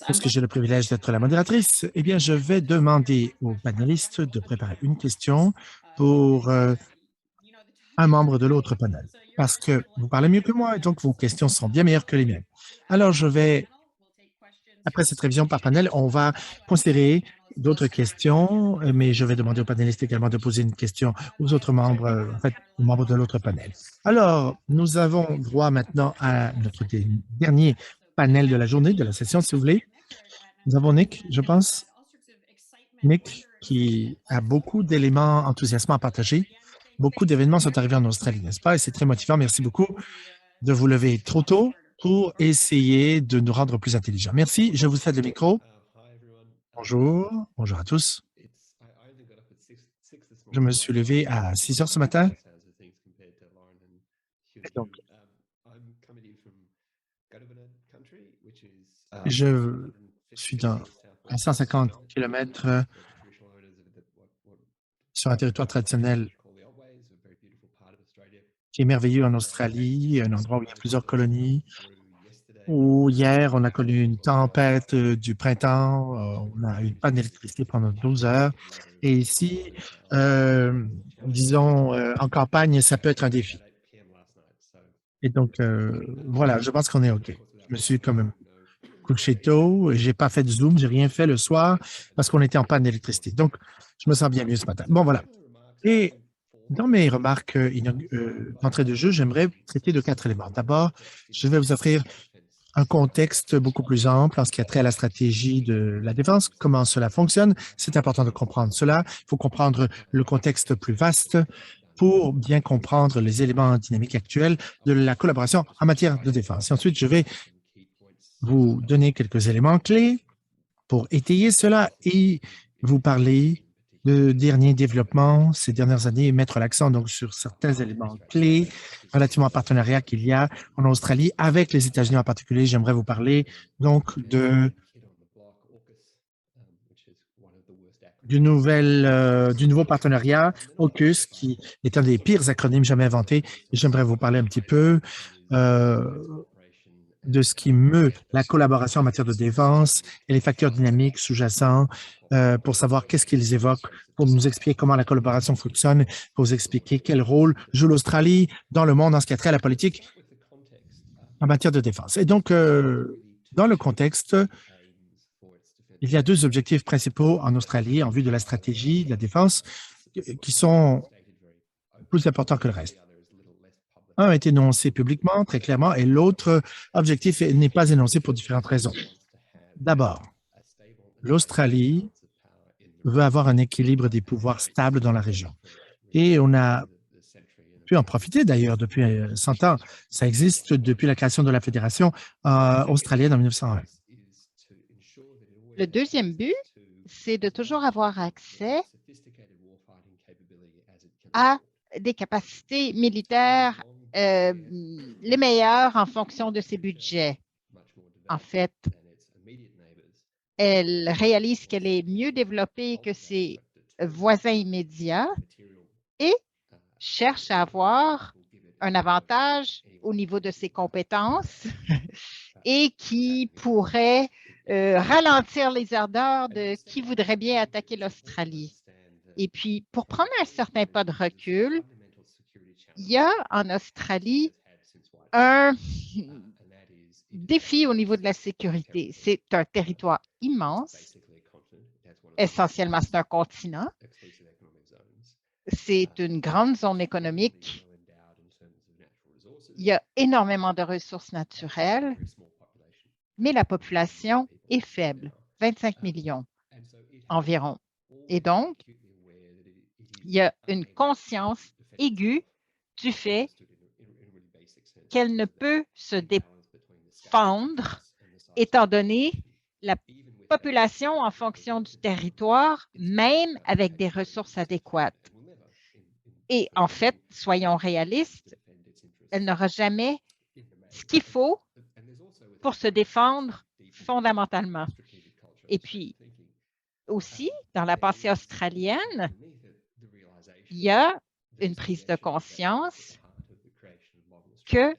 puisque j'ai le privilège d'être la modératrice, eh bien, je vais demander aux panélistes de préparer une question pour un membre de l'autre panel, parce que vous parlez mieux que moi, et donc vos questions sont bien meilleures que les miennes. Alors, après cette révision par panel, on va considérer d'autres questions, mais je vais demander aux panélistes également de poser une question aux autres membres, en fait, aux membres de l'autre panel. Alors, nous avons droit maintenant à notre dernier panel de la journée, de la session, si vous voulez. Nous avons Nick, je pense. Nick, qui a beaucoup d'éléments enthousiasmants à partager. Beaucoup d'événements sont arrivés en Australie, n'est-ce pas? Et c'est très motivant. Merci beaucoup de vous lever trop tôt pour essayer de nous rendre plus intelligents. Merci. Je vous cède le micro. Bonjour. Bonjour à tous. Je me suis levé à 6 heures ce matin. Et donc, je suis à 150 km sur un territoire traditionnel qui est merveilleux en Australie, un endroit où il y a plusieurs colonies, où hier, on a connu une tempête du printemps, on a eu une panne d'électricité pendant 12 heures. Et ici, disons, en campagne, ça peut être un défi. Et donc, voilà, je pense qu'on est OK. Je me suis quand même couché tôt, j'ai pas fait de Zoom, j'ai rien fait le soir parce qu'on était en panne d'électricité. Donc, je me sens bien mieux ce matin. Bon, voilà. Et dans mes remarques d'entrée de jeu, j'aimerais traiter de 4 éléments. D'abord, je vais vous offrir un contexte beaucoup plus ample en ce qui a trait à la stratégie de la défense, comment cela fonctionne. C'est important de comprendre cela. Il faut comprendre le contexte plus vaste pour bien comprendre les éléments dynamiques actuels de la collaboration en matière de défense. Et ensuite, je vais vous donner quelques éléments clés pour étayer cela et vous parler le dernier développement ces dernières années et mettre l'accent donc sur certains éléments clés relativement au partenariat qu'il y a en Australie avec les États-Unis en particulier. J'aimerais vous parler donc du nouveau partenariat AUKUS, qui est un des pires acronymes jamais inventés. Et j'aimerais vous parler un petit peu de ce qui meut la collaboration en matière de défense et les facteurs dynamiques sous-jacents pour savoir qu'est-ce qu'ils évoquent, pour nous expliquer comment la collaboration fonctionne, pour vous expliquer quel rôle joue l'Australie dans le monde en ce qui a trait à la politique en matière de défense. Et donc, dans le contexte, il y a deux objectifs principaux en Australie en vue de la stratégie de la défense qui sont plus importants que le reste. Un a été énoncé publiquement, très clairement, et l'autre objectif n'est pas énoncé pour différentes raisons. D'abord, l'Australie veut avoir un équilibre des pouvoirs stable dans la région. Et on a pu en profiter d'ailleurs depuis 100 ans. Ça existe depuis la création de la Fédération australienne en 1901. Le deuxième but, c'est de toujours avoir accès à des capacités militaires les meilleures en fonction de ses budgets. En fait, elle réalise qu'elle est mieux développée que ses voisins immédiats et cherche à avoir un avantage au niveau de ses compétences et qui pourrait ralentir les ardeurs de qui voudrait bien attaquer l'Australie. Et puis, pour prendre un certain pas de recul, il y a en Australie un défi au niveau de la sécurité. C'est un territoire immense. Essentiellement, c'est un continent. C'est une grande zone économique. Il y a énormément de ressources naturelles, mais la population est faible, 25 millions environ. Et donc, il y a une conscience aiguë du fait qu'elle ne peut se défendre étant donné la population en fonction du territoire, même avec des ressources adéquates. Et en fait, soyons réalistes, elle n'aura jamais ce qu'il faut pour se défendre fondamentalement. Et puis, aussi, dans la pensée australienne, il y a une prise de conscience que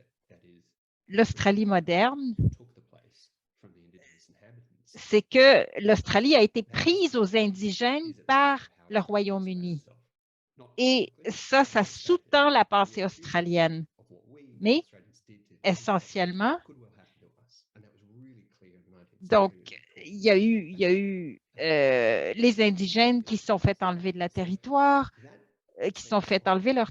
l'Australie moderne, c'est que l'Australie a été prise aux indigènes par le Royaume-Uni. Et ça sous-tend la pensée australienne. Mais essentiellement, donc, il y a eu les indigènes qui se sont fait enlever de leur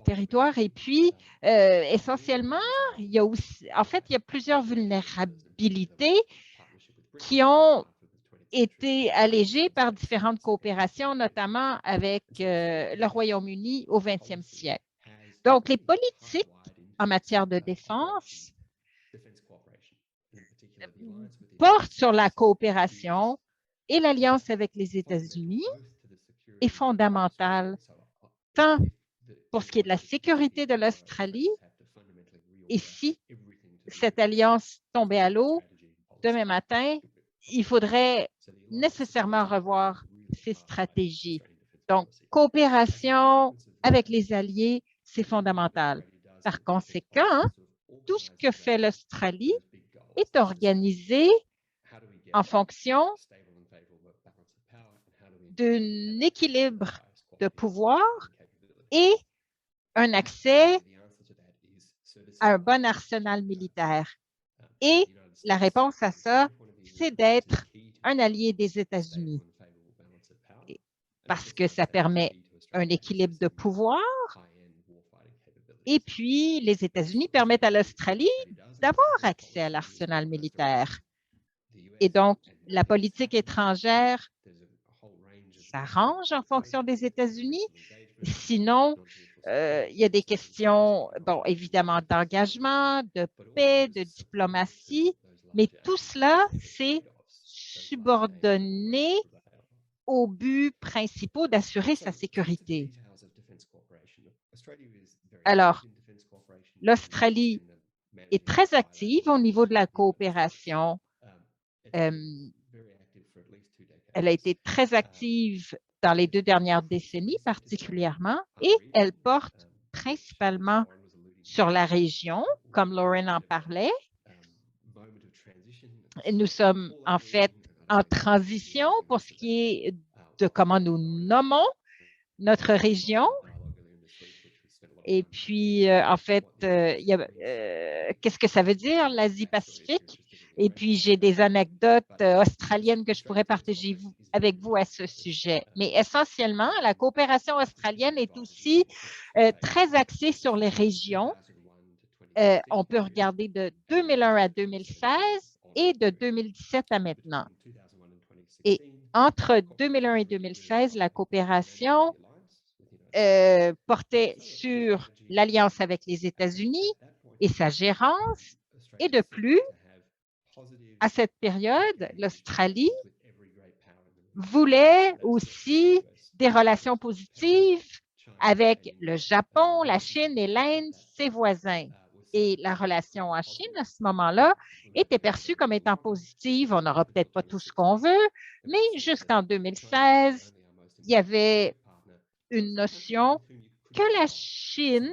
territoire, et puis, essentiellement, il y a aussi, en fait, il y a plusieurs vulnérabilités qui ont été allégées par différentes coopérations, notamment avec le Royaume-Uni au 20e siècle. Donc, les politiques en matière de défense portent sur la coopération et l'alliance avec les États-Unis est fondamentale, tant pour ce qui est de la sécurité de l'Australie, et si cette alliance tombait à l'eau demain matin, il faudrait nécessairement revoir ses stratégies. Donc, coopération avec les alliés, c'est fondamental. Par conséquent, tout ce que fait l'Australie est organisé en fonction d'un équilibre de pouvoir et un accès à un bon arsenal militaire. Et la réponse à ça, c'est d'être un allié des États-Unis parce que ça permet un équilibre de pouvoir et puis les États-Unis permettent à l'Australie d'avoir accès à l'arsenal militaire. Et donc, la politique étrangère s'arrange en fonction des États-Unis. Sinon, il y a des questions, bon, évidemment, d'engagement, de paix, de diplomatie, mais tout cela, c'est subordonné aux buts principaux d'assurer sa sécurité. Alors, l'Australie est très active au niveau de la coopération. Elle a été très active dans les 2 dernières décennies particulièrement et elle porte principalement sur la région, comme Lauren en parlait. Nous sommes en fait en transition pour ce qui est de comment nous nommons notre région. Et puis, en fait, qu'est-ce que ça veut dire, l'Asie-Pacifique? Et puis, j'ai des anecdotes australiennes que je pourrais partager avec vous à ce sujet. Mais essentiellement, la coopération australienne est aussi très axée sur les régions. On peut regarder de 2001 à 2016 et de 2017 à maintenant. Et entre 2001 et 2016, la coopération portait sur l'alliance avec les États-Unis et sa gérance. Et de plus, à cette période, l'Australie voulait aussi des relations positives avec le Japon, la Chine et l'Inde, ses voisins. Et la relation en Chine, à ce moment-là, était perçue comme étant positive. On n'aura peut-être pas tout ce qu'on veut, mais jusqu'en 2016, il y avait une notion que la Chine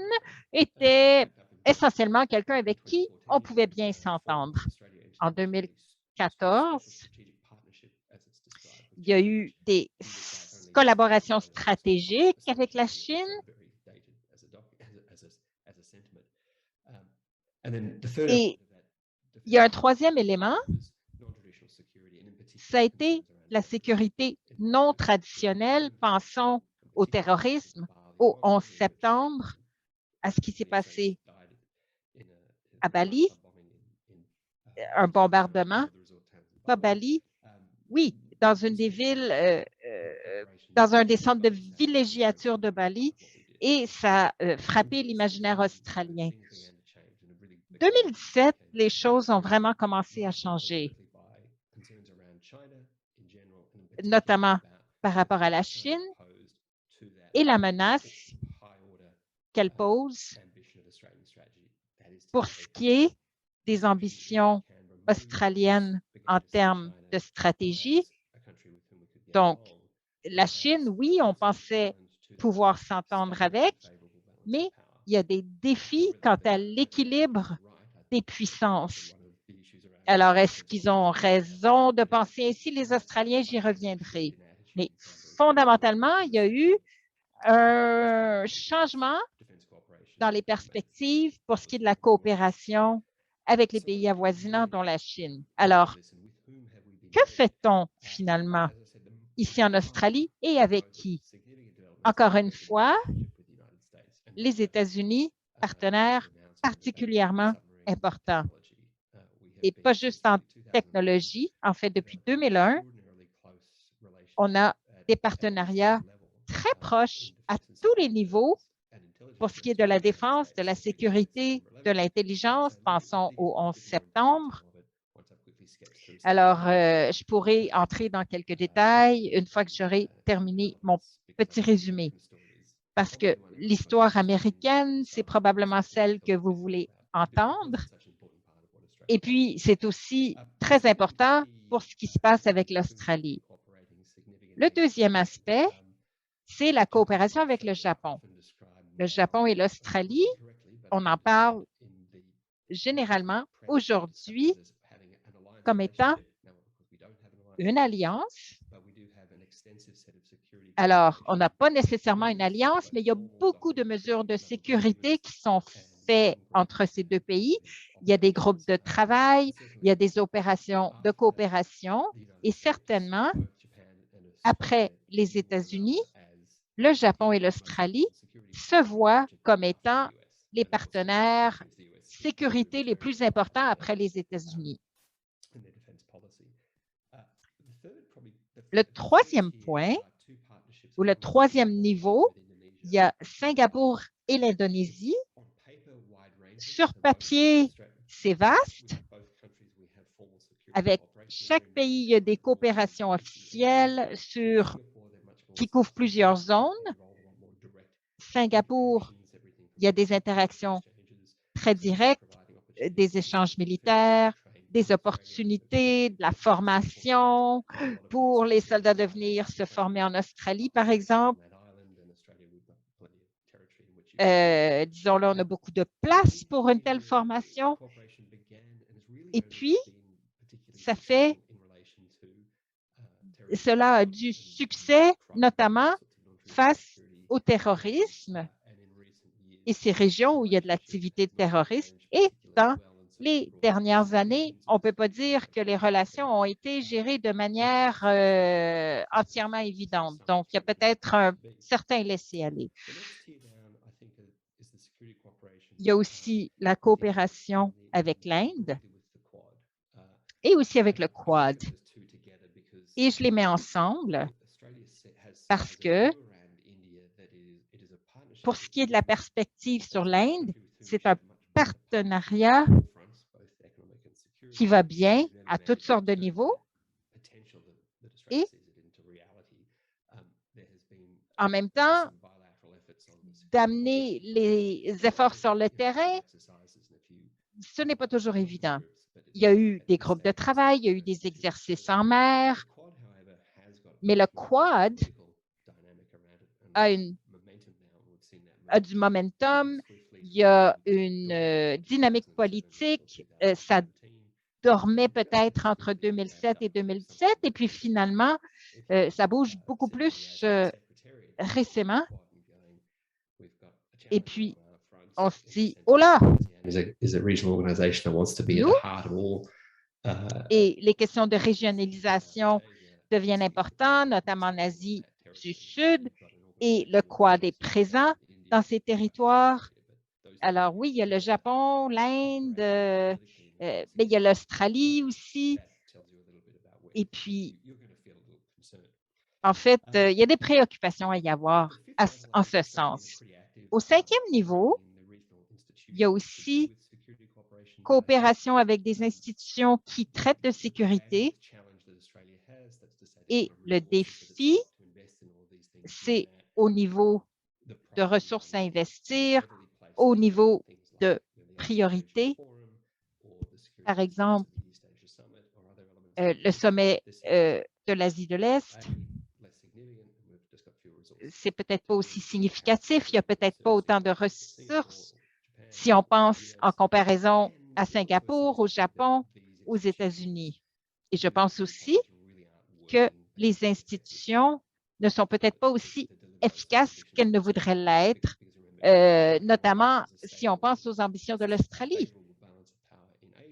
était essentiellement quelqu'un avec qui on pouvait bien s'entendre. En 2014, il y a eu des collaborations stratégiques avec la Chine. Et il y a un troisième élément, ça a été la sécurité non traditionnelle. Pensons au terrorisme, au 11 septembre, à ce qui s'est passé à Bali, un bombardement, pas Bali, oui, dans une des villes, dans un des centres de villégiature de Bali, et ça a frappé l'imaginaire australien. 2017, les choses ont vraiment commencé à changer, notamment par rapport à la Chine et la menace qu'elle pose pour ce qui est des ambitions australiennes en termes de stratégie. Donc, la Chine, oui, on pensait pouvoir s'entendre avec, mais il y a des défis quant à l'équilibre des puissances. Alors, est-ce qu'ils ont raison de penser ainsi, les Australiens? J'y reviendrai. Mais fondamentalement, il y a eu un changement dans les perspectives pour ce qui est de la coopération avec les pays avoisinants, dont la Chine. Alors, que fait-on finalement ici en Australie et avec qui? Encore une fois, les États-Unis, partenaires particulièrement importants. Et pas juste en technologie. En fait, depuis 2001, on a des partenariats très proches à tous les niveaux pour ce qui est de la défense, de la sécurité, de l'intelligence. Pensons au 11 septembre. Alors, je pourrais entrer dans quelques détails une fois que j'aurai terminé mon petit résumé. Parce que l'histoire américaine, c'est probablement celle que vous voulez entendre. Et puis, c'est aussi très important pour ce qui se passe avec l'Australie. Le deuxième aspect, c'est la coopération avec le Japon. Le Japon et l'Australie, on en parle généralement aujourd'hui comme étant une alliance. Alors, on n'a pas nécessairement une alliance, mais il y a beaucoup de mesures de sécurité qui sont faites entre ces deux pays. Il y a des groupes de travail, il y a des opérations de coopération et certainement, après les États-Unis, le Japon et l'Australie se voient comme étant les partenaires sécurité les plus importants après les États-Unis. Le troisième point, ou le troisième niveau, il y a Singapour et l'Indonésie. Sur papier, c'est vaste, avec chaque pays, il y a des coopérations officielles qui couvrent plusieurs zones. Singapour, il y a des interactions très directes, des échanges militaires, des opportunités, de la formation pour les soldats de venir se former en Australie, par exemple. Disons-le, on a beaucoup de place pour une telle formation. Et puis, cela a du succès, notamment face au terrorisme et ces régions où il y a de l'activité terroriste. Et dans les dernières années, on ne peut pas dire que les relations ont été gérées de manière entièrement évidente. Donc, il y a peut-être un certain laisser-aller. Il y a aussi la coopération avec l'Inde et aussi avec le Quad. Et je les mets ensemble parce que pour ce qui est de la perspective sur l'Inde, c'est un partenariat qui va bien à toutes sortes de niveaux et en même temps, d'amener les efforts sur le terrain, ce n'est pas toujours évident. Il y a eu des groupes de travail, il y a eu des exercices en mer, mais le Quad a du momentum, il y a une dynamique politique, ça dormait peut-être entre 2007 et 2017, et puis finalement, ça bouge beaucoup plus récemment. Et puis, on se dit, oh là! Et les questions de régionalisation deviennent importantes, notamment en Asie du Sud, et le Quad est présent dans ces territoires. Alors oui, il y a le Japon, l'Inde, mais il y a l'Australie aussi. Et puis, en fait, il y a des préoccupations à y avoir en ce sens. Au 5e niveau, il y a aussi coopération avec des institutions qui traitent de sécurité. Et le défi, c'est au niveau de ressources à investir, au niveau de priorité. Par exemple, le sommet de l'Asie de l'Est, c'est peut-être pas aussi significatif, il n'y a peut-être pas autant de ressources si on pense en comparaison à Singapour, au Japon, aux États-Unis. Et je pense aussi que les institutions ne sont peut-être pas aussi efficaces qu'elles ne voudraient l'être, notamment si on pense aux ambitions de l'Australie.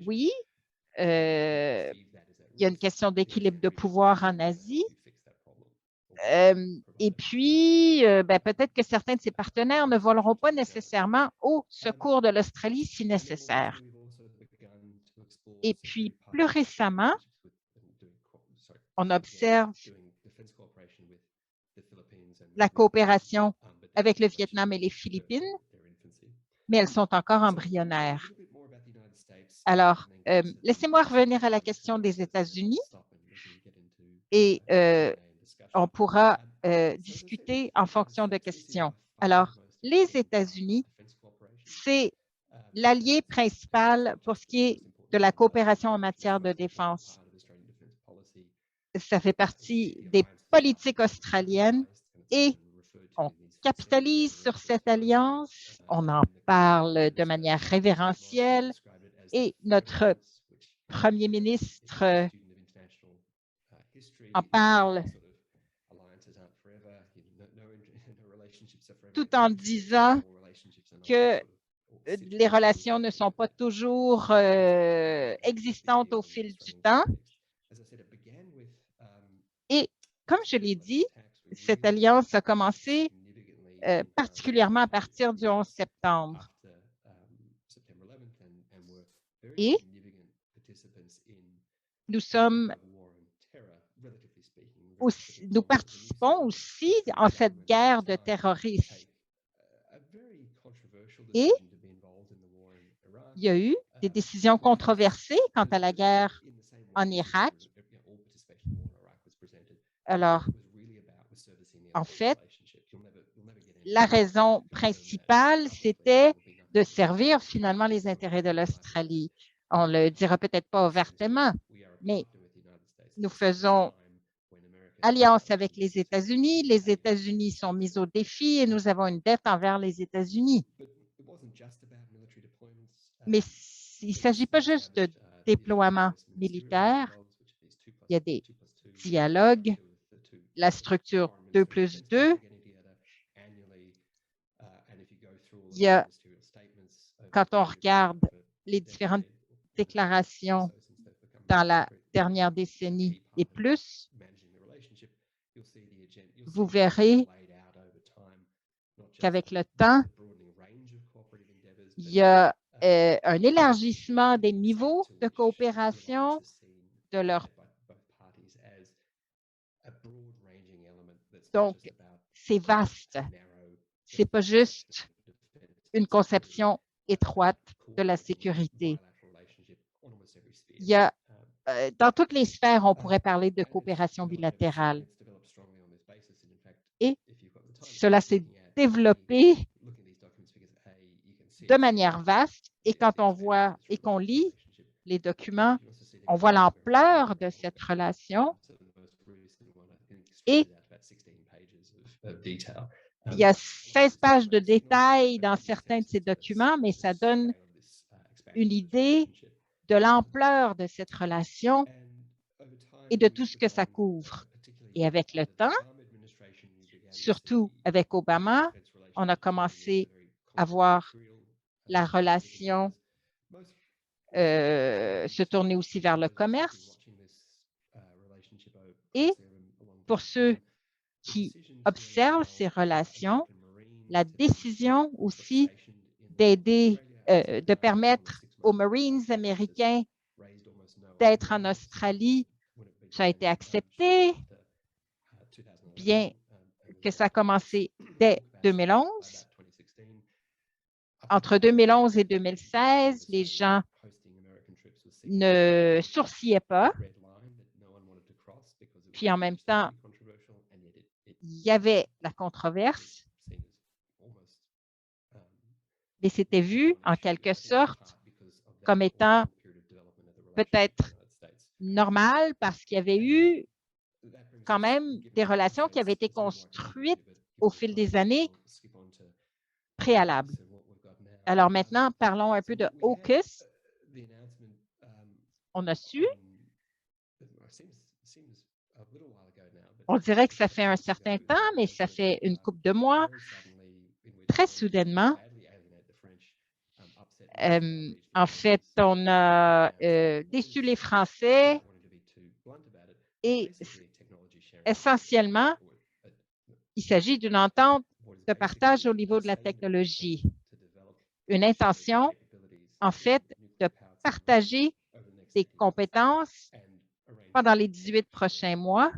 Oui, il y a une question d'équilibre de pouvoir en Asie. Et puis, peut-être que certains de ces partenaires ne voleront pas nécessairement au secours de l'Australie si nécessaire. Et puis, plus récemment, on observe la coopération avec le Vietnam et les Philippines, mais elles sont encore embryonnaires. Alors, laissez-moi revenir à la question des États-Unis et on pourra discuter en fonction de questions. Alors, les États-Unis, c'est l'allié principal pour ce qui est de la coopération en matière de défense. Ça fait partie des politiques australiennes et on capitalise sur cette alliance, on en parle de manière révérentielle et notre premier ministre en parle tout en disant que les relations ne sont pas toujours existantes au fil du temps. Et comme je l'ai dit, cette alliance a commencé particulièrement à partir du 11 septembre. Et nous participons aussi en cette guerre de terrorisme. Et il y a eu des décisions controversées quant à la guerre en Irak. Alors, en fait, la raison principale, c'était de servir finalement les intérêts de l'Australie. On ne le dira peut-être pas ouvertement, mais nous faisons alliance avec les États-Unis. Les États-Unis sont mis au défi et nous avons une dette envers les États-Unis. Mais il ne s'agit pas juste de déploiement militaire. Il y a des dialogues, la structure 2+2. Il y a, quand on regarde les différentes déclarations dans la dernière décennie et plus, vous verrez qu'avec le temps, il y a un élargissement des niveaux de coopération de leur. Donc, c'est vaste. Ce n'est pas juste une conception étroite de la sécurité. Il y a, dans toutes les sphères, on pourrait parler de coopération bilatérale. Et cela s'est développé de manière vaste. Et quand on voit et qu'on lit les documents, on voit l'ampleur de cette relation. Et il y a 16 pages de détails dans certains de ces documents, mais ça donne une idée de l'ampleur de cette relation et de tout ce que ça couvre. Et avec le temps, surtout avec Obama, on a commencé à voir la relation se tourner aussi vers le commerce. Et pour ceux qui observent ces relations, la décision aussi d'aider, de permettre aux Marines américains d'être en Australie, ça a été accepté, bien que ça a commencé dès 2011. Entre 2011 et 2016, les gens ne sourcillaient pas. Puis en même temps, il y avait la controverse, mais c'était vu en quelque sorte comme étant peut-être normal parce qu'il y avait eu quand même des relations qui avaient été construites au fil des années préalables. Alors maintenant, parlons un peu de AUKUS. On a su, on dirait que ça fait un certain temps, mais ça fait une couple de mois, très soudainement. En fait, on a déçu les Français et essentiellement, il s'agit d'une entente de partage au niveau de la technologie. Une intention, en fait, de partager des compétences pendant les 18 prochains mois.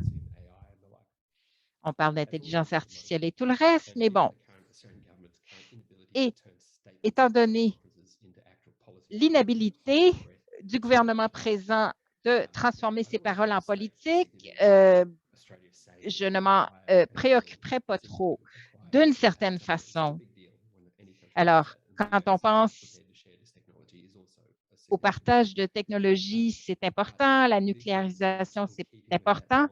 On parle d'intelligence artificielle et tout le reste, mais bon. Et étant donné l'inhabilité du gouvernement présent de transformer ses paroles en politique, je ne m'en préoccuperai pas trop d'une certaine façon. Alors, quand on pense au partage de technologies, c'est important, la nucléarisation, c'est important,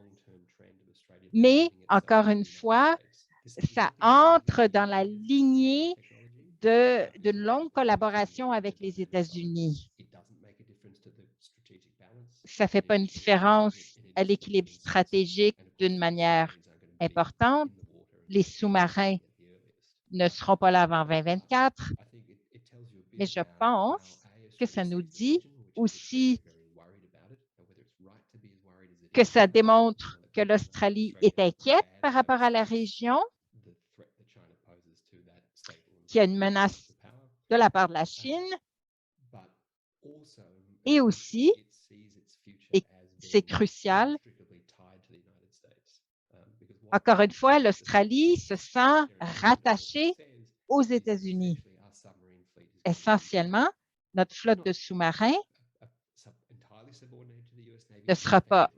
mais encore une fois, ça entre dans la lignée d'une longue collaboration avec les États-Unis. Ça ne fait pas une différence à l'équilibre stratégique d'une manière importante. Les sous-marins ne seront pas là avant 2024, mais je pense que ça nous dit aussi que ça démontre que l'Australie est inquiète par rapport à la région, qu'il y a une menace de la part de la Chine et aussi, et c'est crucial, encore une fois, l'Australie se sent rattachée aux États-Unis. Essentiellement, notre flotte de sous-marins ne sera pas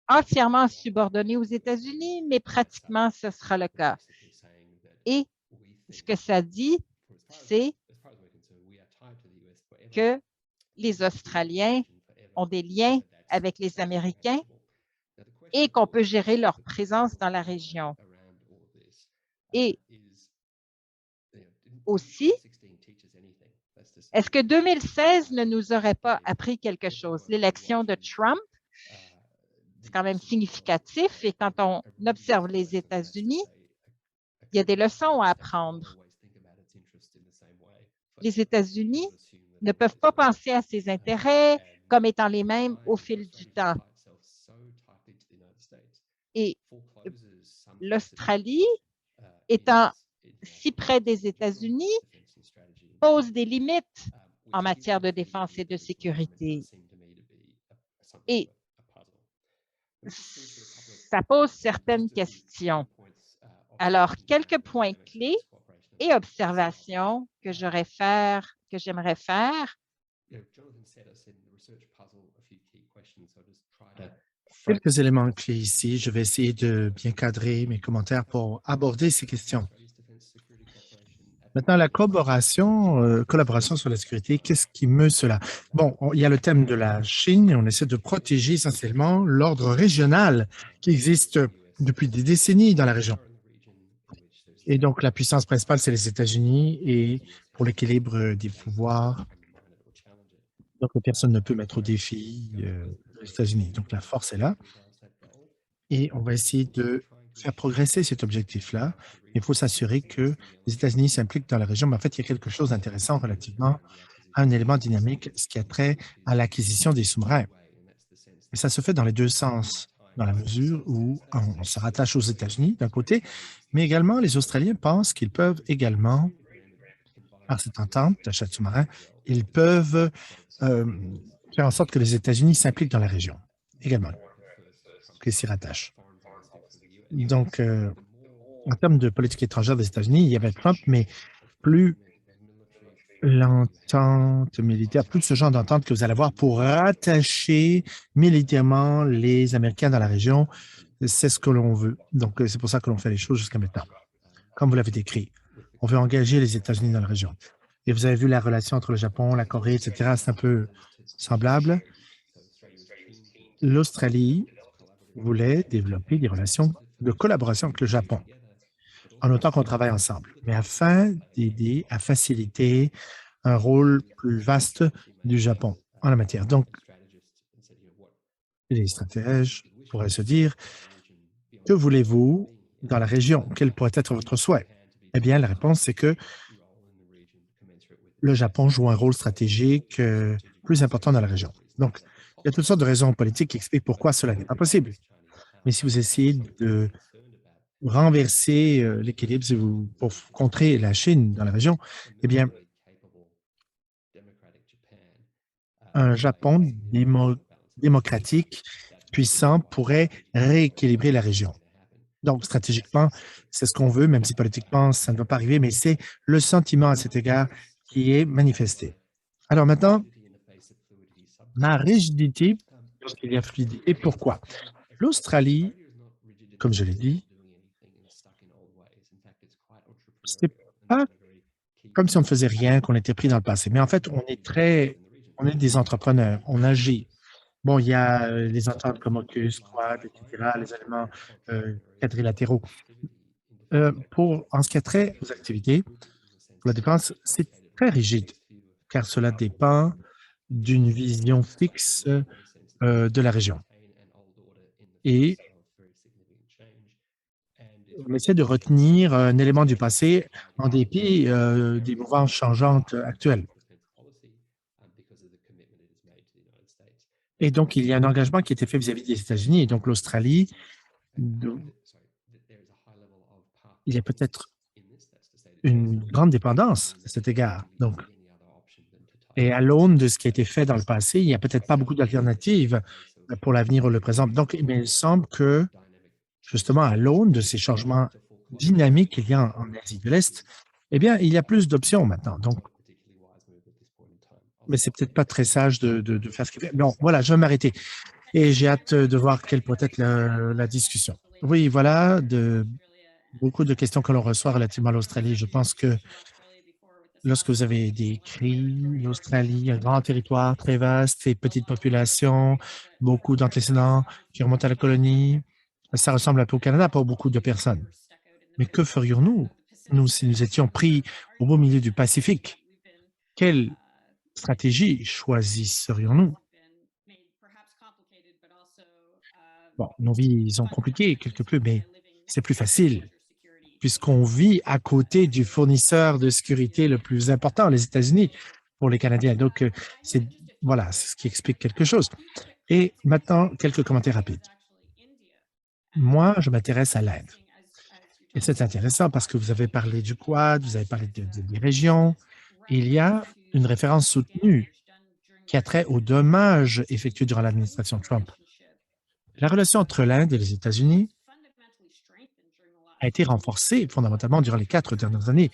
entièrement subordonné aux États-Unis, mais pratiquement ce sera le cas. Et ce que ça dit, c'est que les Australiens ont des liens avec les Américains et qu'on peut gérer leur présence dans la région. Et aussi, est-ce que 2016 ne nous aurait pas appris quelque chose? L'élection de Trump, c'est quand même significatif et quand on observe les États-Unis, il y a des leçons à apprendre. Les États-Unis ne peuvent pas penser à ses intérêts comme étant les mêmes au fil du temps. Et l'Australie, étant si près des États-Unis, pose des limites en matière de défense et de sécurité. Et ça pose certaines questions. Alors, quelques points clés et observations que j'aimerais faire. Quelques éléments clés ici. Je vais essayer de bien cadrer mes commentaires pour aborder ces questions. Maintenant, la collaboration sur la sécurité, qu'est-ce qui meut cela? Bon, il y a le thème de la Chine et on essaie de protéger essentiellement l'ordre régional qui existe depuis des décennies dans la région. Et donc, la puissance principale, c'est les États-Unis et pour l'équilibre des pouvoirs, donc personne ne peut mettre au défi les États-Unis. Donc, la force est là et on va essayer de faire progresser cet objectif-là. Il faut s'assurer que les États-Unis s'impliquent dans la région. Mais en fait, il y a quelque chose d'intéressant relativement à un élément dynamique, ce qui a trait à l'acquisition des sous-marins. Et ça se fait dans les deux sens, dans la mesure où on se rattache aux États-Unis d'un côté, mais également les Australiens pensent qu'ils peuvent également, par cette entente d'achat de sous-marins, ils peuvent faire en sorte que les États-Unis s'impliquent dans la région également, qu'ils s'y rattachent. Donc, en termes de politique étrangère des États-Unis, il y avait Trump, mais plus l'entente militaire, plus ce genre d'entente que vous allez avoir pour rattacher militairement les Américains dans la région, c'est ce que l'on veut. Donc, c'est pour ça que l'on fait les choses jusqu'à maintenant. Comme vous l'avez décrit, on veut engager les États-Unis dans la région. Et vous avez vu la relation entre le Japon, la Corée, etc. C'est un peu semblable. L'Australie voulait développer des relations de collaboration avec le Japon, en autant qu'on travaille ensemble, mais afin d'aider à faciliter un rôle plus vaste du Japon en la matière. Donc, les stratèges pourraient se dire, que voulez-vous dans la région? Quel pourrait être votre souhait? Eh bien, la réponse, c'est que le Japon joue un rôle stratégique plus important dans la région. Donc, il y a toutes sortes de raisons politiques qui expliquent pourquoi cela n'est pas possible. Mais si vous essayez de renverser l'équilibre pour contrer la Chine dans la région, eh bien, un Japon démocratique puissant pourrait rééquilibrer la région. Donc, stratégiquement, c'est ce qu'on veut, même si politiquement, ça ne va pas arriver, mais c'est le sentiment à cet égard qui est manifesté. Alors maintenant, la rigidité, lorsqu'il y a fluidité, pourquoi? L'Australie, comme je l'ai dit, c'est pas comme si on ne faisait rien, qu'on était pris dans le passé. Mais en fait, on est des entrepreneurs, on agit. Bon, il y a les ententes comme AUKUS, Quad, etc., les éléments quadrilatéraux. En ce qui a trait aux activités, pour la défense, c'est très rigide, car cela dépend d'une vision fixe de la région. Et on essaie de retenir un élément du passé en dépit des mouvances changeantes actuelles. Et donc, il y a un engagement qui a été fait vis-à-vis des États-Unis et donc l'Australie. Il y a peut-être une grande dépendance à cet égard. Donc, et à l'aune de ce qui a été fait dans le passé, il n'y a peut-être pas beaucoup d'alternatives pour l'avenir ou le présent. Donc, il semble que, justement, à l'aune de ces changements dynamiques qu'il y a en Asie de l'Est, eh bien, il y a plus d'options maintenant. Donc, mais c'est peut-être pas très sage de faire ce qu'il fait. Bon, voilà, je vais m'arrêter. et j'ai hâte de voir quelle peut être la discussion. Oui, voilà, beaucoup de questions que l'on reçoit relativement à l'Australie. Je pense que lorsque vous avez décrit l'Australie, un grand territoire très vaste et petite population, beaucoup d'antécédents qui remontent à la colonie, ça ressemble un peu au Canada pour beaucoup de personnes. Mais que ferions-nous, nous, si nous étions pris au beau milieu du Pacifique? Quelle stratégie choisisserions-nous? Bon, nos vies sont compliquées quelque peu, mais c'est plus facile puisqu'on vit à côté du fournisseur de sécurité le plus important, les États-Unis, pour les Canadiens. Donc, c'est voilà, c'est ce qui explique quelque chose. Et maintenant, quelques commentaires rapides. Moi, je m'intéresse à l'Inde. Et c'est intéressant parce que vous avez parlé du Quad, vous avez parlé des régions. Il y a une référence soutenue qui a trait aux dommages effectués durant l'administration Trump. La relation entre l'Inde et les États-Unis a été renforcée fondamentalement durant les 4 dernières années,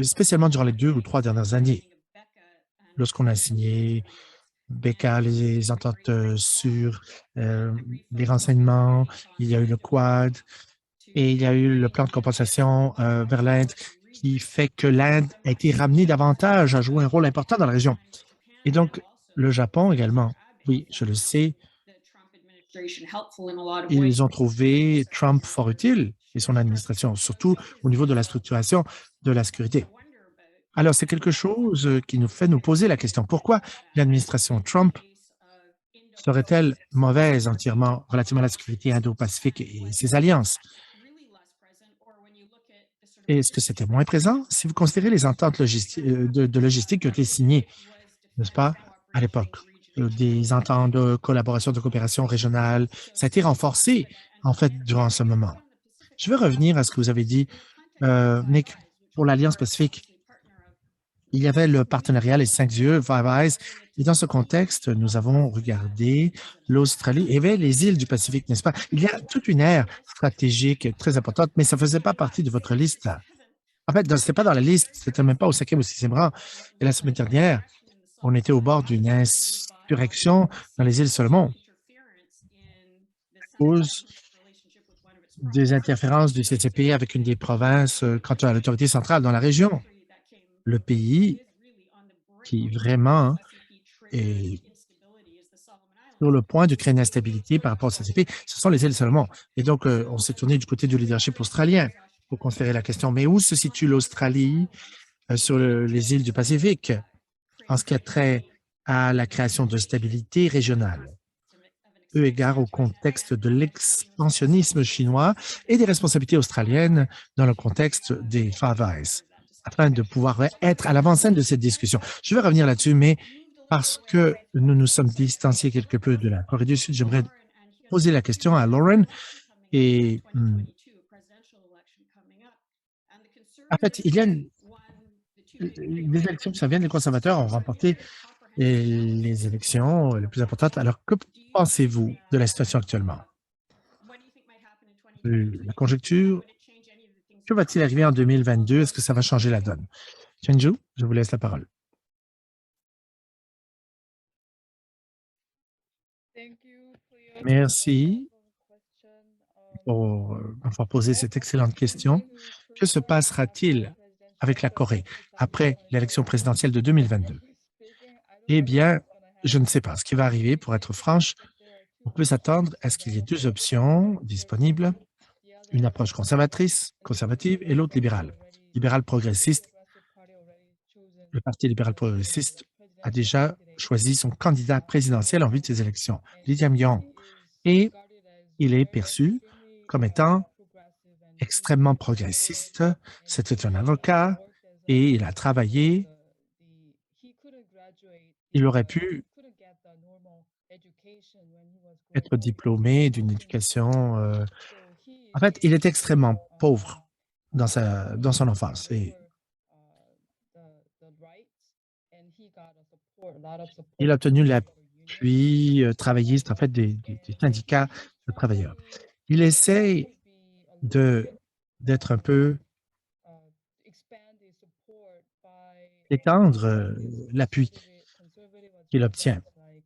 spécialement durant les 2 ou 3 dernières années. Lorsqu'on a signé BECA, les ententes sur les renseignements, il y a eu le Quad et il y a eu le plan de compensation vers l'Inde qui fait que l'Inde a été ramenée davantage à jouer un rôle important dans la région. Et donc, le Japon également, oui, je le sais, ils ont trouvé Trump fort utile et son administration, surtout au niveau de la structuration de la sécurité. Alors, c'est quelque chose qui nous fait nous poser la question, pourquoi l'administration Trump serait-elle mauvaise entièrement relativement à la sécurité indo-pacifique et ses alliances? Est-ce que c'était moins présent? Si vous considérez les ententes de logistique qui ont été signées, n'est-ce pas, à l'époque, des ententes de collaboration, de coopération régionale, ça a été renforcé, en fait, durant ce moment. Je veux revenir à ce que vous avez dit, Nick, pour l'Alliance Pacifique. Il y avait le partenariat Les Cinq Yeux, Five Eyes, et dans ce contexte, nous avons regardé l'Australie et les îles du Pacifique, n'est-ce pas? Il y a toute une aire stratégique très importante, mais ça ne faisait pas partie de votre liste. En fait, ce n'était pas dans la liste, c'était même pas au 5e ou 6e rang. Et la semaine dernière, on était au bord d'une insurrection dans les îles Solomon à cause des interférences du CCP avec une des provinces quant à l'autorité centrale dans la région. Le pays qui vraiment est sur le point de créer une instabilité par rapport au CCP, ce sont les îles Salomon. Et donc, on s'est tourné du côté du leadership australien pour considérer la question. Mais où se situe l'Australie sur les îles du Pacifique en ce qui a trait à la création de stabilité régionale, eu égard au contexte de l'expansionnisme chinois et des responsabilités australiennes dans le contexte des Five Eyes, afin de pouvoir être à l'avant-scène de cette discussion. Je vais revenir là-dessus, mais parce que nous nous sommes distanciés quelque peu de la Corée du Sud, j'aimerais poser la question à Lauren. Et en fait, il y a des élections qui s'en viennent. Les conservateurs ont remporté les élections les plus importantes. Alors, que pensez-vous de la situation actuellement? La conjecture, que va-t-il arriver en 2022? Est-ce que ça va changer la donne? Chenju, je vous laisse la parole. Merci pour m'avoir posé cette excellente question. Que se passera-t-il avec la Corée après l'élection présidentielle de 2022? Eh bien, je ne sais pas ce qui va arriver. Pour être franche, on peut s'attendre à ce qu'il y ait 2 options disponibles, une approche conservative et l'autre libérale. Libéral progressiste, le Parti libéral progressiste a déjà choisi son candidat présidentiel en vue de ces élections, Lee Jae-myung, et il est perçu comme étant extrêmement progressiste. C'était un avocat et il a travaillé. Il aurait pu être diplômé d'une éducation. En fait, il est extrêmement pauvre dans son enfance. Et il a obtenu l'appui travailliste, en fait, des syndicats de travailleurs. Il essaie d'être un peu étendre l'appui qu'il obtient.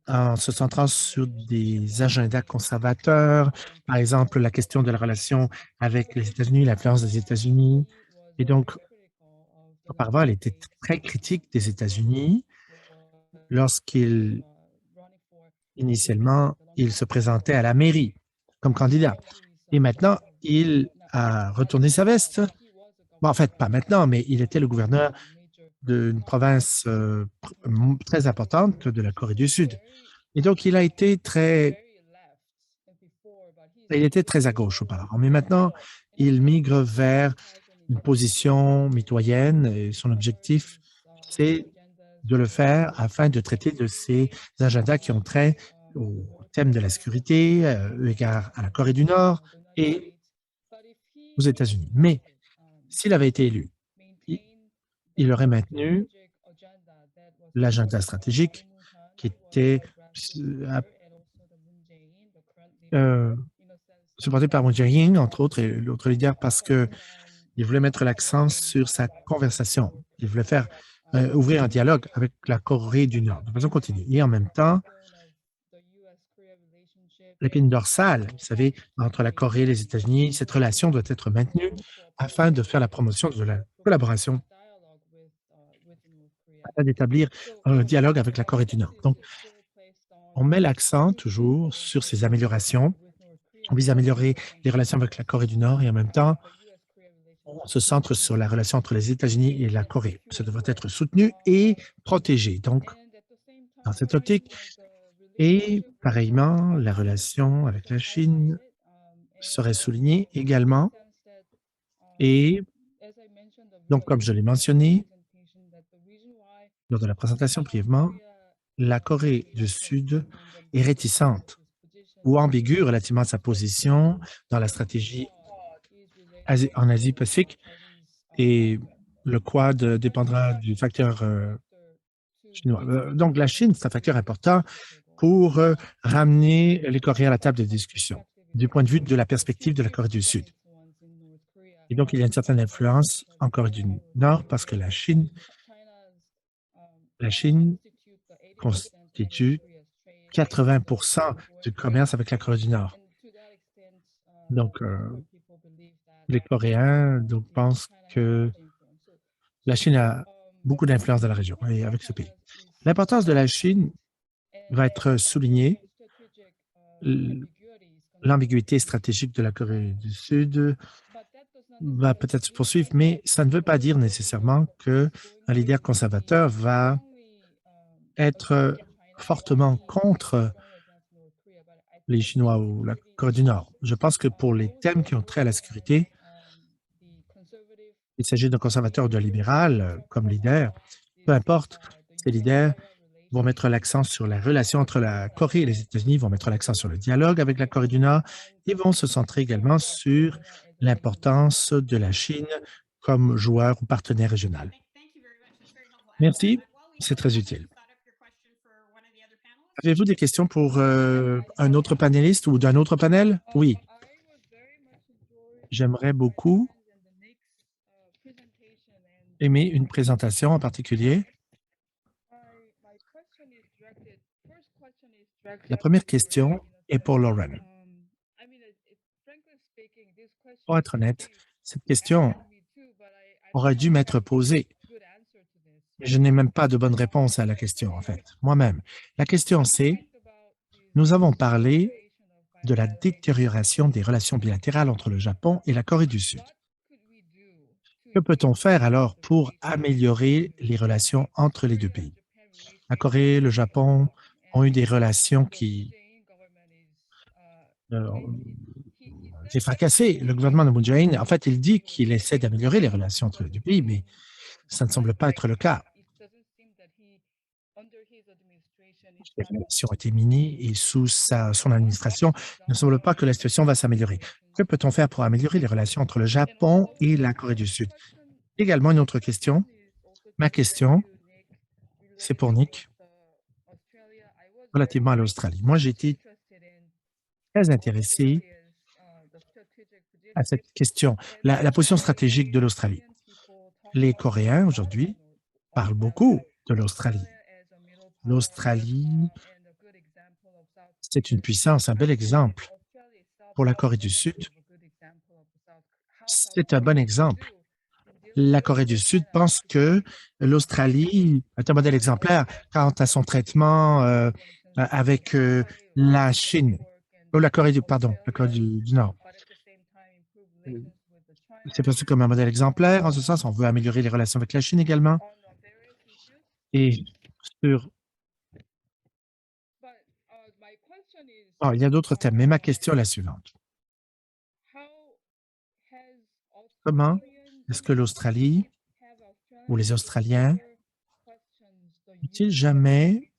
en se centrant sur des agendas conservateurs, par exemple la question de la relation avec les États-Unis, l'influence des États-Unis. Et donc, auparavant, elle était très critique des États-Unis lorsqu'il, initialement, il se présentait à la mairie comme candidat. Et maintenant, il a retourné sa veste. Bon, en fait, pas maintenant, mais il était le gouverneur d'une province très importante de la Corée du Sud. Et donc, il était très à gauche auparavant. Mais maintenant, il migre vers une position mitoyenne et son objectif, c'est de le faire afin de traiter de ces agendas qui ont trait au thème de la sécurité, égard à la Corée du Nord et aux États-Unis. Mais s'il avait été élu, il aurait maintenu l'agenda stratégique qui était supporté par Moon Jae-in, entre autres, et l'autre leader, parce qu'il voulait mettre l'accent sur sa conversation. Il voulait faire ouvrir un dialogue avec la Corée du Nord de façon continue. Et en même temps, l'épine dorsale, vous savez, entre la Corée et les États-Unis, cette relation doit être maintenue afin de faire la promotion de la collaboration, afin d'établir un dialogue avec la Corée du Nord. Donc, on met l'accent toujours sur ces améliorations. On vise à améliorer les relations avec la Corée du Nord et en même temps, on se centre sur la relation entre les États-Unis et la Corée. Ça devrait être soutenu et protégé. Donc, dans cette optique, et pareillement, la relation avec la Chine serait soulignée également. Et donc, comme je l'ai mentionné lors de la présentation brièvement, la Corée du Sud est réticente ou ambiguë relativement à sa position dans la stratégie en Asie-Pacifique et le Quad dépendra du facteur chinois. Donc, la Chine, c'est un facteur important pour ramener les Coréens à la table de discussion du point de vue de la perspective de la Corée du Sud. Et donc, il y a une certaine influence en Corée du Nord parce que la Chine constitue 80% du commerce avec la Corée du Nord. Donc, les Coréens pensent que la Chine a beaucoup d'influence dans la région et avec ce pays. L'importance de la Chine va être soulignée. L'ambiguïté stratégique de la Corée du Sud va peut-être se poursuivre, mais ça ne veut pas dire nécessairement qu'un leader conservateur va être fortement contre les Chinois ou la Corée du Nord. Je pense que pour les thèmes qui ont trait à la sécurité, il s'agit d'un conservateur ou d'un libéral comme leader, peu importe, ces leaders vont mettre l'accent sur la relation entre la Corée et les États-Unis, vont mettre l'accent sur le dialogue avec la Corée du Nord et vont se centrer également sur l'importance de la Chine comme joueur ou partenaire régional. Merci, c'est très utile. Avez-vous des questions pour un autre panéliste ou d'un autre panel? Oui. J'aimerais beaucoup aimer une présentation en particulier. La première question est pour Lauren. Pour être honnête, cette question aurait dû m'être posée. Je n'ai même pas de bonne réponse à la question, en fait, moi-même. La question, c'est, nous avons parlé de la détérioration des relations bilatérales entre le Japon et la Corée du Sud. Que peut-on faire alors pour améliorer les relations entre les deux pays? La Corée et le Japon ont eu des relations qui été fracassées. Le gouvernement de Moon Jae-in, en fait, il dit qu'il essaie d'améliorer les relations entre les deux pays, mais ça ne semble pas être le cas. Les relations ont été minées et sous son administration, il ne semble pas que la situation va s'améliorer. Que peut-on faire pour améliorer les relations entre le Japon et la Corée du Sud? Également, une autre question. Ma question, c'est pour Nick, relativement à l'Australie. Moi, j'ai été très intéressé à cette question, la position stratégique de l'Australie. Les Coréens, aujourd'hui, parlent beaucoup de l'Australie. L'Australie C'est une puissance, un bel exemple. Pour la Corée du Sud, c'est un bon exemple. La Corée du Sud pense que l'Australie est un modèle exemplaire quant à son traitement avec la Chine, ou la Corée du Nord. C'est perçu comme un modèle exemplaire. En ce sens, on veut améliorer les relations avec la Chine également. Et sur... Oh, il y a d'autres thèmes, mais ma question est la suivante. Comment est-ce que l'Australie ou les Australiens n'ont-ils jamais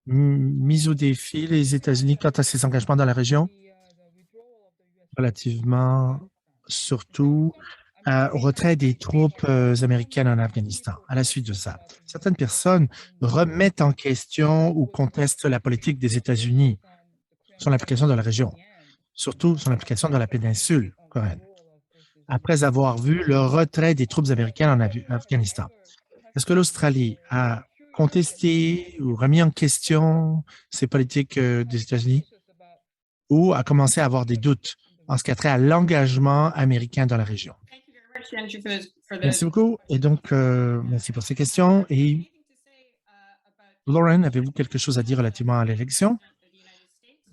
mis au défi les États-Unis quant à ses engagements dans la région, relativement surtout au retrait des troupes américaines en Afghanistan? À la suite de ça, certaines personnes remettent en question ou contestent la politique des États-Unis, son application dans la région, surtout son application dans la péninsule coréenne, après avoir vu le retrait des troupes américaines en Afghanistan. Est-ce que l'Australie a contesté ou remis en question ces politiques des États-Unis ou a commencé à avoir des doutes en ce qui a trait à l'engagement américain dans la région? Merci beaucoup. Et donc, merci pour ces questions. Et Lauren, avez-vous quelque chose à dire relativement à l'élection?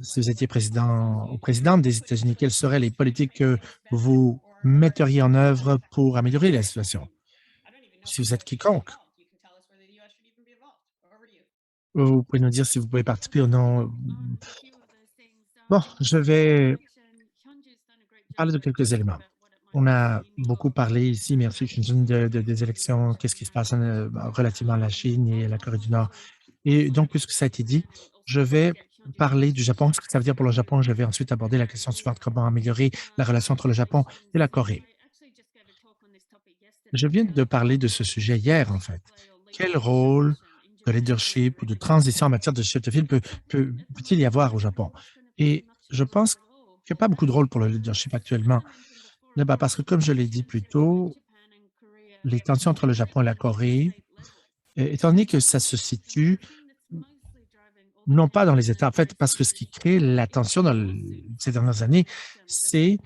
Si vous étiez président ou présidente des États-Unis, quelles seraient les politiques que vous metteriez en œuvre pour améliorer la situation? Si vous êtes quiconque, vous pouvez nous dire si vous pouvez participer ou non. Bon, je vais parler de quelques éléments. On a beaucoup parlé ici, merci, des élections, qu'est-ce qui se passe relativement à la Chine et à la Corée du Nord. Et donc, puisque ça a été dit, je vais parler du Japon, ce que ça veut dire pour le Japon. Je vais ensuite aborder la question suivante, comment améliorer la relation entre le Japon et la Corée. Je viens de parler de ce sujet hier, en fait. Quel rôle de leadership ou de transition en matière de chef de file peut-il y avoir au Japon? Et je pense qu'il n'y a pas beaucoup de rôle pour le leadership actuellement. Parce que, comme je l'ai dit plus tôt, les tensions entre le Japon et la Corée, étant donné que ça se situe non pas dans les États, en fait, parce que ce qui crée la tension dans ces dernières années, c'est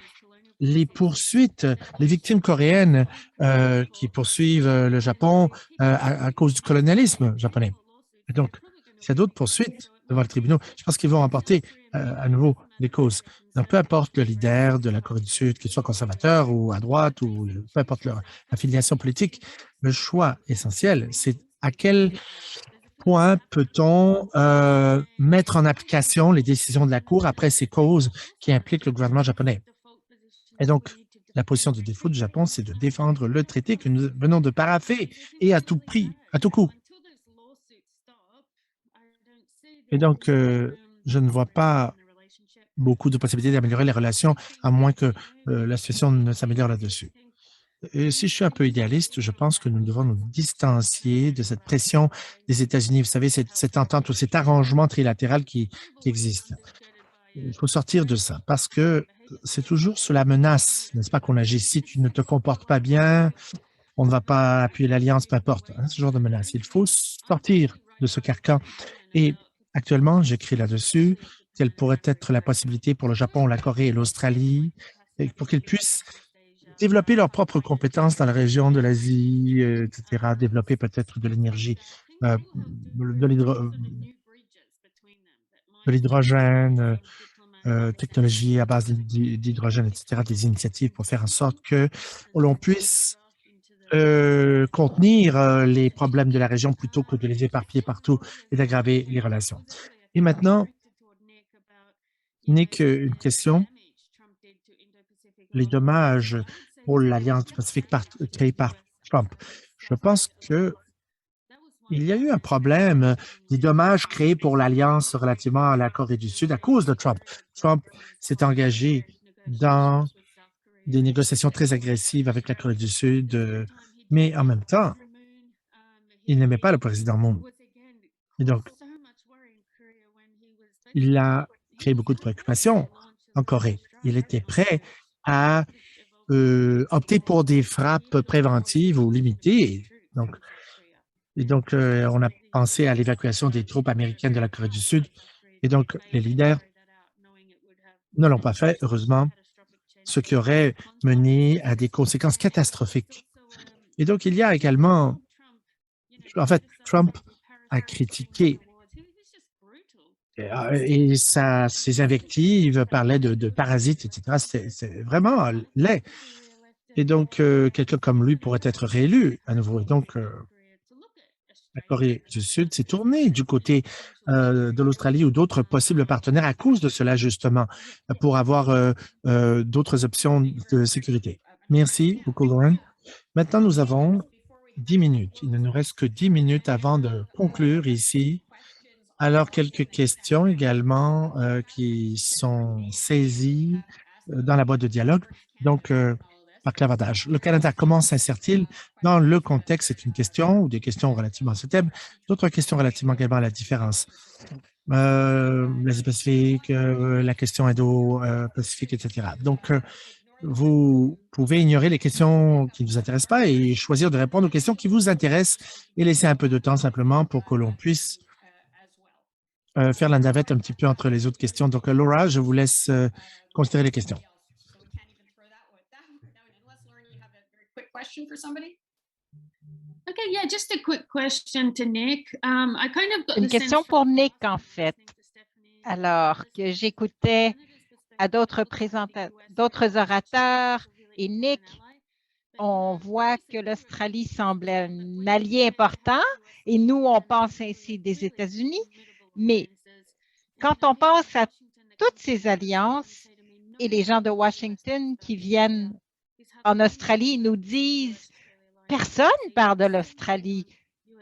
les poursuites, les victimes coréennes qui poursuivent le Japon à cause du colonialisme japonais. Et donc, s'il y a d'autres poursuites devant le tribunal, je pense qu'ils vont remporter à nouveau les causes. Donc, peu importe le leader de la Corée du Sud, qu'il soit conservateur ou à droite, ou peu importe leur affiliation politique, le choix essentiel, c'est à quel point peut-on mettre en application les décisions de la Cour après ces causes qui impliquent le gouvernement japonais. Et donc, la position de défaut du Japon, c'est de défendre le traité que nous venons de paraffer et à tout prix, à tout coup. Et donc, je ne vois pas beaucoup de possibilités d'améliorer les relations, à moins que la situation ne s'améliore là-dessus. Et si je suis un peu idéaliste, je pense que nous devons nous distancier de cette pression des États-Unis. Vous savez, cette entente ou cet arrangement trilatéral qui existe. Il faut sortir de ça parce que c'est toujours sous la menace, n'est-ce pas, qu'on agit. Si tu ne te comportes pas bien, on ne va pas appuyer l'alliance, peu importe, hein, ce genre de menace. Il faut sortir de ce carcan. Et actuellement, j'écris là-dessus quelle pourrait être la possibilité pour le Japon, la Corée et l'Australie pour qu'ils puissent développer leurs propres compétences dans la région de l'Asie, etc., développer peut-être de l'énergie, de l'hydrogène, technologie à base d'hydrogène, etc., des initiatives pour faire en sorte que l'on puisse contenir les problèmes de la région plutôt que de les éparpiller partout et d'aggraver les relations. Et maintenant, Nick, une question. Les dommages pour l'Alliance du Pacifique créée par Trump. Je pense qu'il y a eu un problème des dommages créés pour l'Alliance relativement à la Corée du Sud à cause de Trump. Trump s'est engagé dans des négociations très agressives avec la Corée du Sud, mais en même temps, il n'aimait pas le président Moon. Et donc, il a créé beaucoup de préoccupations en Corée. Il était prêt à opter pour des frappes préventives ou limitées. Donc, on a pensé à l'évacuation des troupes américaines de la Corée du Sud Et donc, les leaders ne l'ont pas fait, heureusement, ce qui aurait mené à des conséquences catastrophiques. Et donc, il y a également, en fait, Trump a critiqué ses invectives parlaient de parasites, etc. C'est vraiment laid. Et donc, quelqu'un comme lui pourrait être réélu à nouveau. Et donc, la Corée du Sud s'est tournée du côté de l'Australie ou d'autres possibles partenaires à cause de cela, justement, pour avoir d'autres options de sécurité. Merci beaucoup, Lauren. Maintenant, nous avons 10 minutes. Il ne nous reste que 10 minutes avant de conclure ici. Alors, quelques questions également qui sont saisies dans la boîte de dialogue. Donc, par clavardage. Le Canada, comment s'insère-t-il dans le contexte? C'est une question ou des questions relativement à ce thème. D'autres questions relativement également à la différence. L'Asie-Pacifique, la question Indo-Pacifique, etc. Donc, vous pouvez ignorer les questions qui ne vous intéressent pas et choisir de répondre aux questions qui vous intéressent et laisser un peu de temps simplement pour que l'on puisse faire la navette un petit peu entre les autres questions. Donc, Laura, je vous laisse considérer les questions. Okay, yeah, just a quick question to Nick. I kind of got Une the sense question pour Nick, en fait. Alors que j'écoutais à d'autres orateurs et Nick, on voit que l'Australie semble un allié important et nous, on pense ainsi des États-Unis. Mais quand on pense à toutes ces alliances et les gens de Washington qui viennent en Australie nous disent « Personne parle de l'Australie ».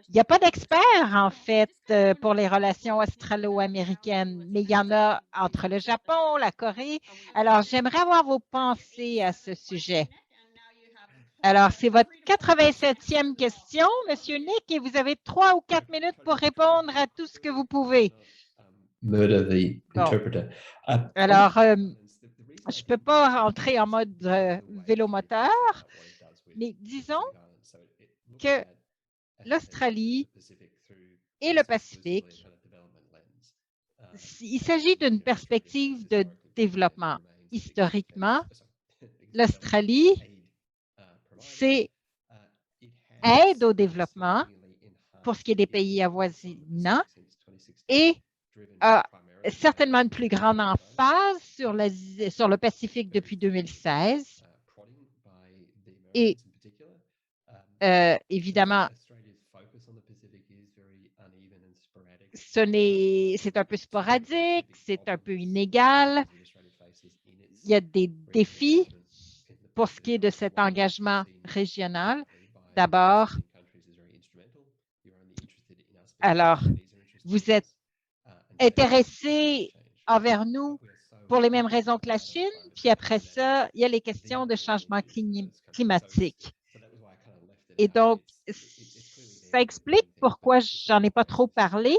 Il n'y a pas d'experts, en fait, pour les relations australo-américaines, mais il y en a entre le Japon, la Corée. Alors, j'aimerais avoir vos pensées à ce sujet. Alors, c'est votre 87e question, Monsieur Nick, et vous avez 3 ou 4 minutes pour répondre à tout ce que vous pouvez. Murder the interpreter. Alors, je ne peux pas rentrer en mode vélomoteur, mais disons que l'Australie et le Pacifique, il s'agit d'une perspective de développement. Historiquement, l'Australie, c'est aide au développement pour ce qui est des pays avoisinants et a certainement une plus grande emphase sur le Pacifique depuis 2016. Et évidemment, c'est un peu sporadique, c'est un peu inégal. Il y a des défis pour ce qui est de cet engagement régional. D'abord, alors, vous êtes intéressé envers nous pour les mêmes raisons que la Chine, puis après ça, il y a les questions de changement climatique. Et donc, ça explique pourquoi j'en ai pas trop parlé,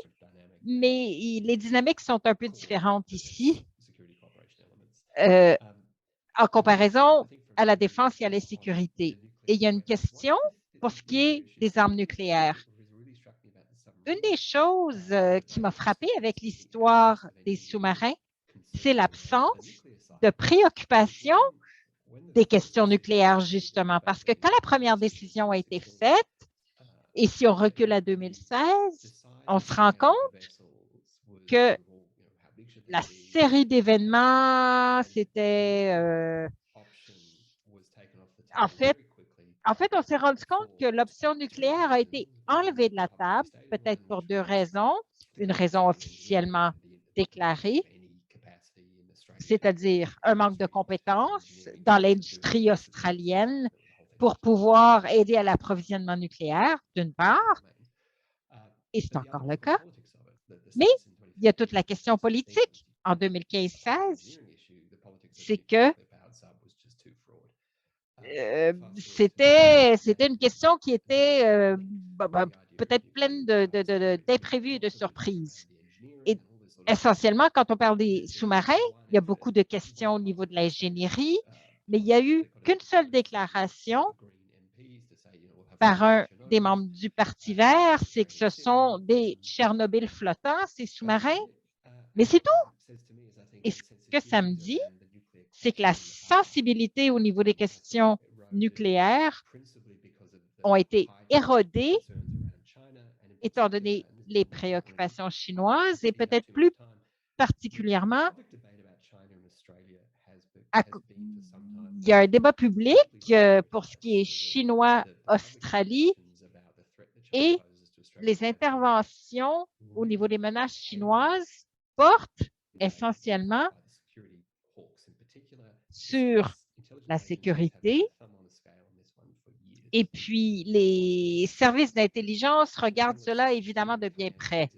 mais les dynamiques sont un peu différentes ici en comparaison à la défense et à la sécurité. Et il y a une question pour ce qui est des armes nucléaires. Une des choses qui m'a frappée avec l'histoire des sous-marins, c'est l'absence de préoccupation des questions nucléaires, justement, parce que quand la première décision a été faite, et si on recule à 2016, on se rend compte que la série d'événements, c'était... En fait, on s'est rendu compte que l'option nucléaire a été enlevée de la table, peut-être pour 2 raisons. Une raison officiellement déclarée, c'est-à-dire un manque de compétences dans l'industrie australienne pour pouvoir aider à l'approvisionnement nucléaire, d'une part, et c'est encore le cas. Mais il y a toute la question politique. En 2015-16, c'est que c'était une question qui était peut-être pleine d'imprévus et de surprises. Et essentiellement, quand on parle des sous-marins, il y a beaucoup de questions au niveau de l'ingénierie, mais il n'y a eu qu'une seule déclaration par un des membres du Parti vert, c'est que ce sont des Tchernobyl flottants, ces sous-marins. Mais c'est tout. Et ce que ça me dit, c'est que la sensibilité au niveau des questions nucléaires ont été érodées étant donné les préoccupations chinoises et peut-être plus particulièrement, il y a un débat public pour ce qui est Chinois-Australie et les interventions au niveau des menaces chinoises portent essentiellement sur la sécurité. Et puis, les services d'intelligence regardent cela évidemment de bien près.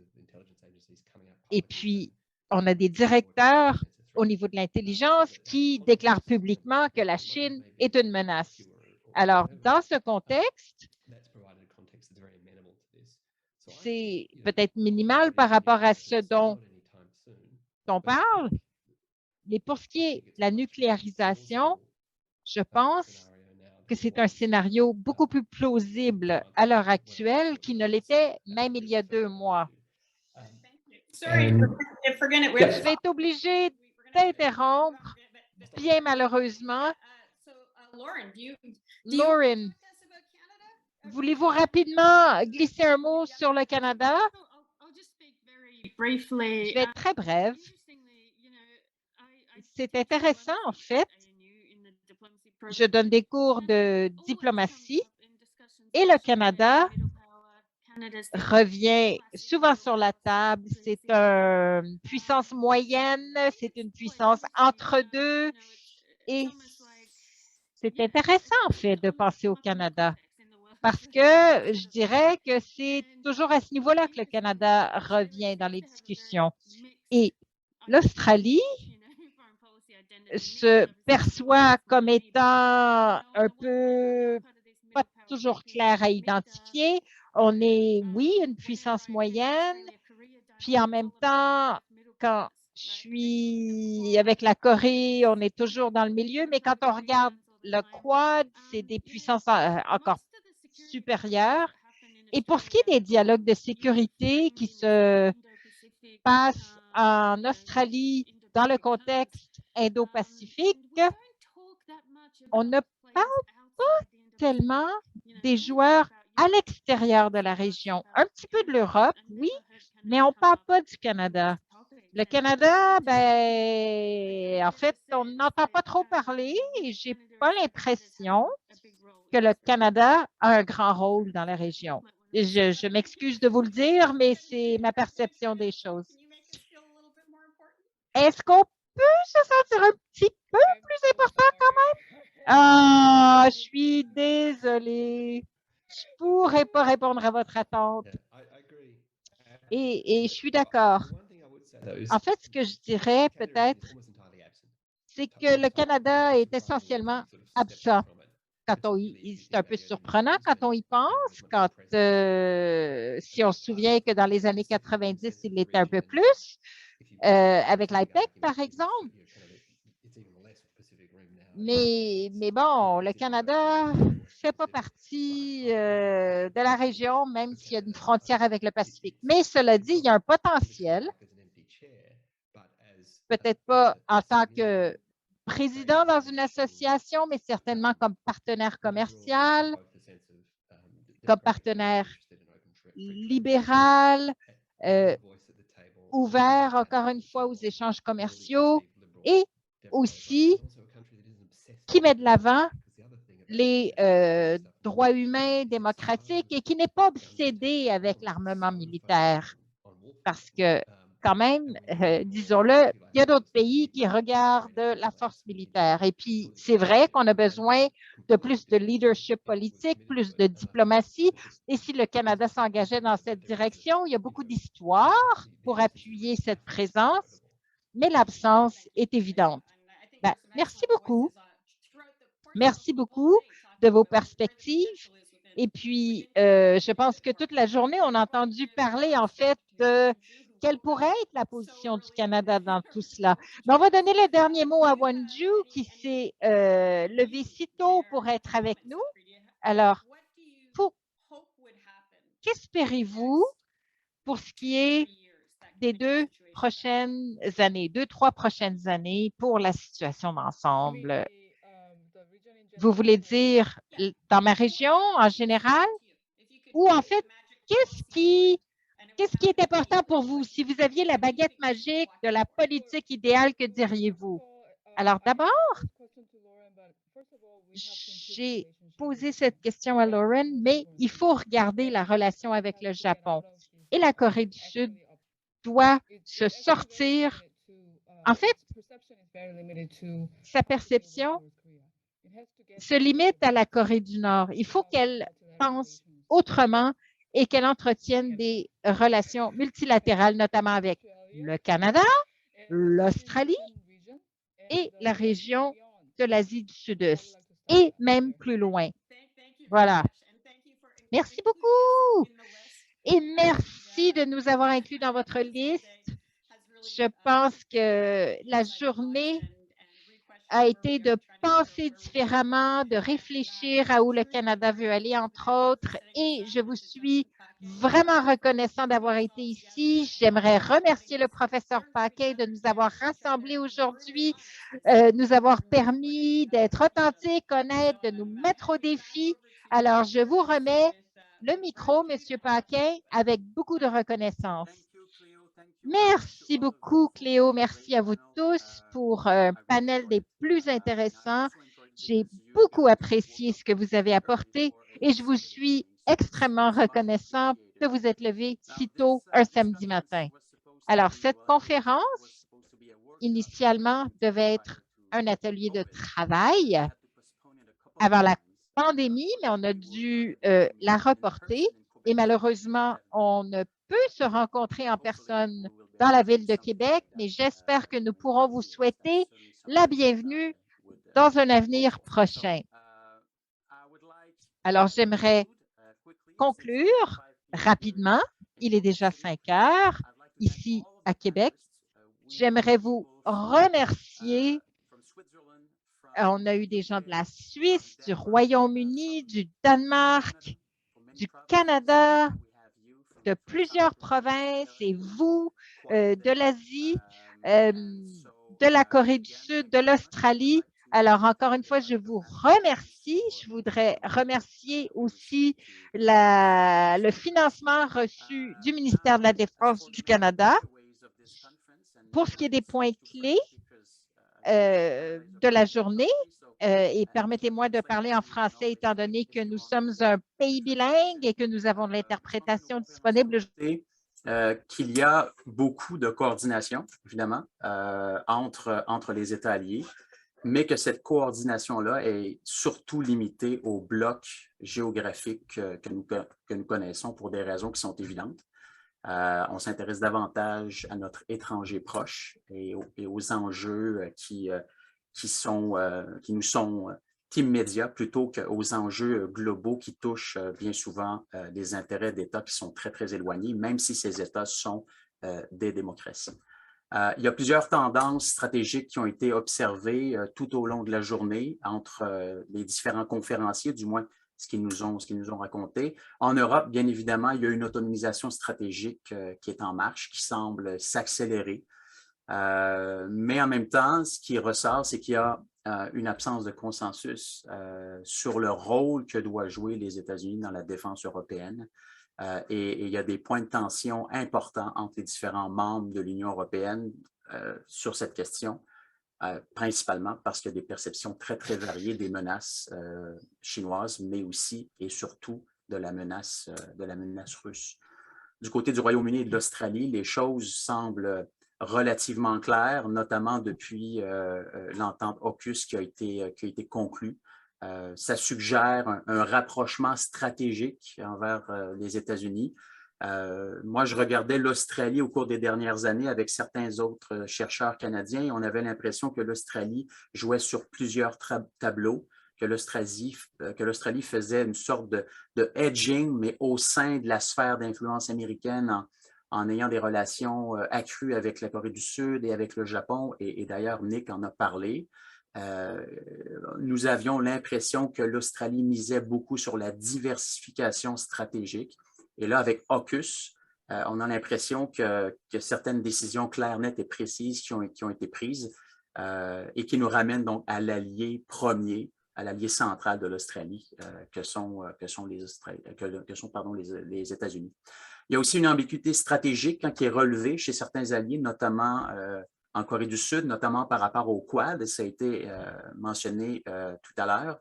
Et puis, on a des directeurs au niveau de l'intelligence qui déclarent publiquement que la Chine est une menace. Alors, dans ce contexte, c'est peut-être minimal par rapport à ce dont on parle, mais pour ce qui est de la nucléarisation, je pense que c'est un scénario beaucoup plus plausible à l'heure actuelle qu'il ne l'était même il y a 2 mois. Sorry for getting it Yeah. Je vais être obligée d'interrompre, bien malheureusement. Lauren, voulez-vous rapidement glisser un mot sur le Canada? Je vais être très brève. C'est intéressant, en fait. Je donne des cours de diplomatie et le Canada revient souvent sur la table. C'est une puissance moyenne, c'est une puissance entre deux et c'est intéressant, en fait, de penser au Canada parce que je dirais que c'est toujours à ce niveau-là que le Canada revient dans les discussions. Et l'Australie se perçoit comme étant un peu pas toujours clair à identifier. On est, oui, une puissance moyenne, puis en même temps, quand je suis avec la Corée, on est toujours dans le milieu, mais quand on regarde le Quad, c'est des puissances encore supérieures. Et pour ce qui est des dialogues de sécurité qui se passent en Australie dans le contexte Indo-Pacifique, on ne parle pas tellement des joueurs à l'extérieur de la région. Un petit peu de l'Europe, oui, mais on ne parle pas du Canada. Le Canada, ben, en fait, on n'entend pas trop parler et je n'ai pas l'impression que le Canada a un grand rôle dans la région. Je m'excuse de vous le dire, mais c'est ma perception des choses. Est-ce qu'on peut se sentir un petit peu plus important quand même? Ah, je suis désolée. Je ne pourrais pas répondre à votre attente. Et je suis d'accord. En fait, ce que je dirais peut-être, c'est que le Canada est essentiellement absent. C'est un peu surprenant quand on y pense, si on se souvient que dans les années 90, il l'était un peu plus, avec l'IPEC, par exemple. Mais bon, le Canada ne fait pas partie de la région, même s'il y a une frontière avec le Pacifique. Mais cela dit, il y a un potentiel, peut-être pas en tant que président dans une association, mais certainement comme partenaire commercial, comme partenaire libéral, ouvert encore une fois aux échanges commerciaux et aussi qui met de l'avant les droits humains démocratiques et qui n'est pas obsédé avec l'armement militaire. Parce que quand même, disons-le, il y a d'autres pays qui regardent la force militaire. Et puis, c'est vrai qu'on a besoin de plus de leadership politique, plus de diplomatie. Et si le Canada s'engageait dans cette direction, il y a beaucoup d'histoires pour appuyer cette présence, mais l'absence est évidente. Ben, merci beaucoup. Merci beaucoup de vos perspectives. Et puis, je pense que toute la journée, on a entendu parler en fait de quelle pourrait être la position du Canada dans tout cela. Mais on va donner le dernier mot à Wonju qui s'est levé si tôt pour être avec nous. Alors, qu'espérez-vous pour ce qui est des 2 prochaines années, 2-3 prochaines années pour la situation d'ensemble? Vous voulez dire dans ma région en général? Ou en fait, qu'est-ce qui est important pour vous? Si vous aviez la baguette magique de la politique idéale, que diriez-vous? Alors d'abord, j'ai posé cette question à Lauren, mais il faut regarder la relation avec le Japon. Et la Corée du Sud doit se sortir. En fait, sa perception se limite à la Corée du Nord. Il faut qu'elle pense autrement et qu'elle entretienne des relations multilatérales, notamment avec le Canada, l'Australie et la région de l'Asie du Sud-Est, et même plus loin. Voilà. Merci beaucoup. Et merci de nous avoir inclus dans votre liste. Je pense que la journée a été de penser différemment, de réfléchir à où le Canada veut aller, entre autres, et je vous suis vraiment reconnaissant d'avoir été ici. J'aimerais remercier le professeur Paquet de nous avoir rassemblés aujourd'hui, nous avoir permis d'être authentiques, honnêtes, de nous mettre au défi. Alors, je vous remets le micro, Monsieur Paquet, avec beaucoup de reconnaissance. Merci beaucoup, Cléo. Merci à vous tous pour un panel des plus intéressants. J'ai beaucoup apprécié ce que vous avez apporté et je vous suis extrêmement reconnaissant de vous être levé si tôt un samedi matin. Alors, cette conférence, initialement, devait être un atelier de travail avant la pandémie, mais on a dû la reporter et malheureusement, on ne peut se rencontrer en personne dans la ville de Québec, mais j'espère que nous pourrons vous souhaiter la bienvenue dans un avenir prochain. Alors, j'aimerais conclure rapidement. Il est déjà 5 heures ici à Québec. J'aimerais vous remercier. On a eu des gens de la Suisse, du Royaume-Uni, du Danemark, du Canada, de plusieurs provinces et vous, de l'Asie, de la Corée du Sud, de l'Australie. Alors, encore une fois, je vous remercie. Je voudrais remercier aussi le financement reçu du ministère de la Défense du Canada. Pour ce qui est des points clés de la journée, et permettez-moi de parler en français étant donné que nous sommes un pays bilingue et que nous avons de l'interprétation disponible. Qu'il y a beaucoup de coordination, évidemment, entre les États alliés, mais que cette coordination-là est surtout limitée aux blocs géographiques que nous connaissons pour des raisons qui sont évidentes. On s'intéresse davantage à notre étranger proche et aux enjeux qui nous sont immédiats plutôt qu'aux enjeux globaux qui touchent bien souvent des intérêts d'États qui sont très, très éloignés, même si ces États sont des démocraties. Il y a plusieurs tendances stratégiques qui ont été observées tout au long de la journée entre les différents conférenciers, du moins ce qu'ils nous ont raconté. En Europe, bien évidemment, il y a une autonomisation stratégique qui est en marche, qui semble s'accélérer. Mais en même temps, ce qui ressort, c'est qu'il y a une absence de consensus sur le rôle que doivent jouer les États-Unis dans la défense européenne. Et il y a des points de tension importants entre les différents membres de l'Union européenne sur cette question, principalement parce qu'il y a des perceptions très, très variées des menaces chinoises, mais aussi et surtout de la menace russe. Du côté du Royaume-Uni et de l'Australie, les choses semblent relativement claires, notamment depuis l'entente AUKUS qui a été conclue. Ça suggère un rapprochement stratégique envers les États-Unis. Moi, je regardais l'Australie au cours des dernières années avec certains autres chercheurs canadiens et on avait l'impression que l'Australie jouait sur plusieurs tableaux, que l'Australie faisait une sorte de hedging, mais au sein de la sphère d'influence américaine en ayant des relations accrues avec la Corée du Sud et avec le Japon. Et d'ailleurs, Nick en a parlé. Nous avions l'impression que l'Australie misait beaucoup sur la diversification stratégique. Et là, avec AUKUS, on a l'impression que certaines décisions claires, nettes et précises qui ont été prises et qui nous ramènent donc à l'allié premier, à l'allié central de l'Australie, que sont les États-Unis. Il y a aussi une ambiguïté stratégique qui est relevée chez certains alliés, notamment en Corée du Sud, notamment par rapport au Quad, ça a été mentionné tout à l'heure.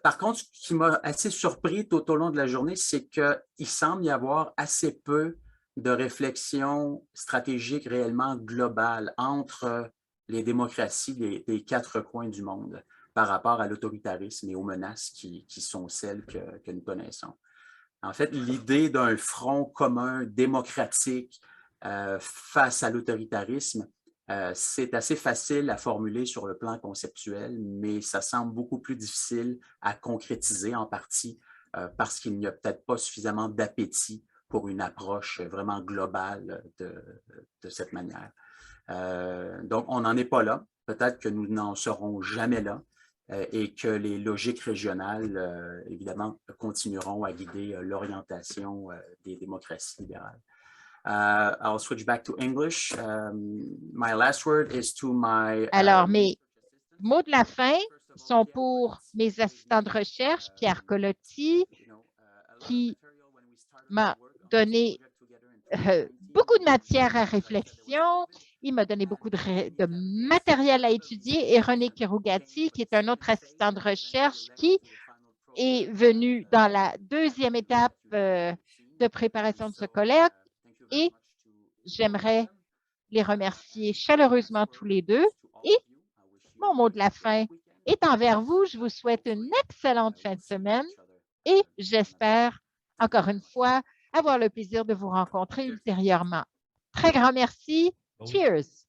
Par contre, ce qui m'a assez surpris tout au long de la journée, c'est qu'il semble y avoir assez peu de réflexion stratégique réellement globale entre les démocraties des 4 coins du monde par rapport à l'autoritarisme et aux menaces qui sont celles que nous connaissons. En fait, l'idée d'un front commun démocratique face à l'autoritarisme, c'est assez facile à formuler sur le plan conceptuel, mais ça semble beaucoup plus difficile à concrétiser en partie parce qu'il n'y a peut-être pas suffisamment d'appétit pour une approche vraiment globale de cette manière. Donc, on n'en est pas là. Peut-être que nous n'en serons jamais là et que les logiques régionales, évidemment, continueront à guider l'orientation des démocraties libérales. I'll switch back to English. My last word is to my... Alors, mes mots de la fin sont pour mes assistants de recherche, Pierre Colotti, qui m'a donné beaucoup de matière à réflexion. Il m'a donné beaucoup de matériel à étudier, et René Kirugati, qui est un autre assistant de recherche qui est venu dans la 2e étape de préparation de ce colloque. Et j'aimerais les remercier chaleureusement tous les deux. Et mon mot de la fin est envers vous. Je vous souhaite une excellente fin de semaine et j'espère, encore une fois, avoir le plaisir de vous rencontrer ultérieurement. Très grand merci. Cheers!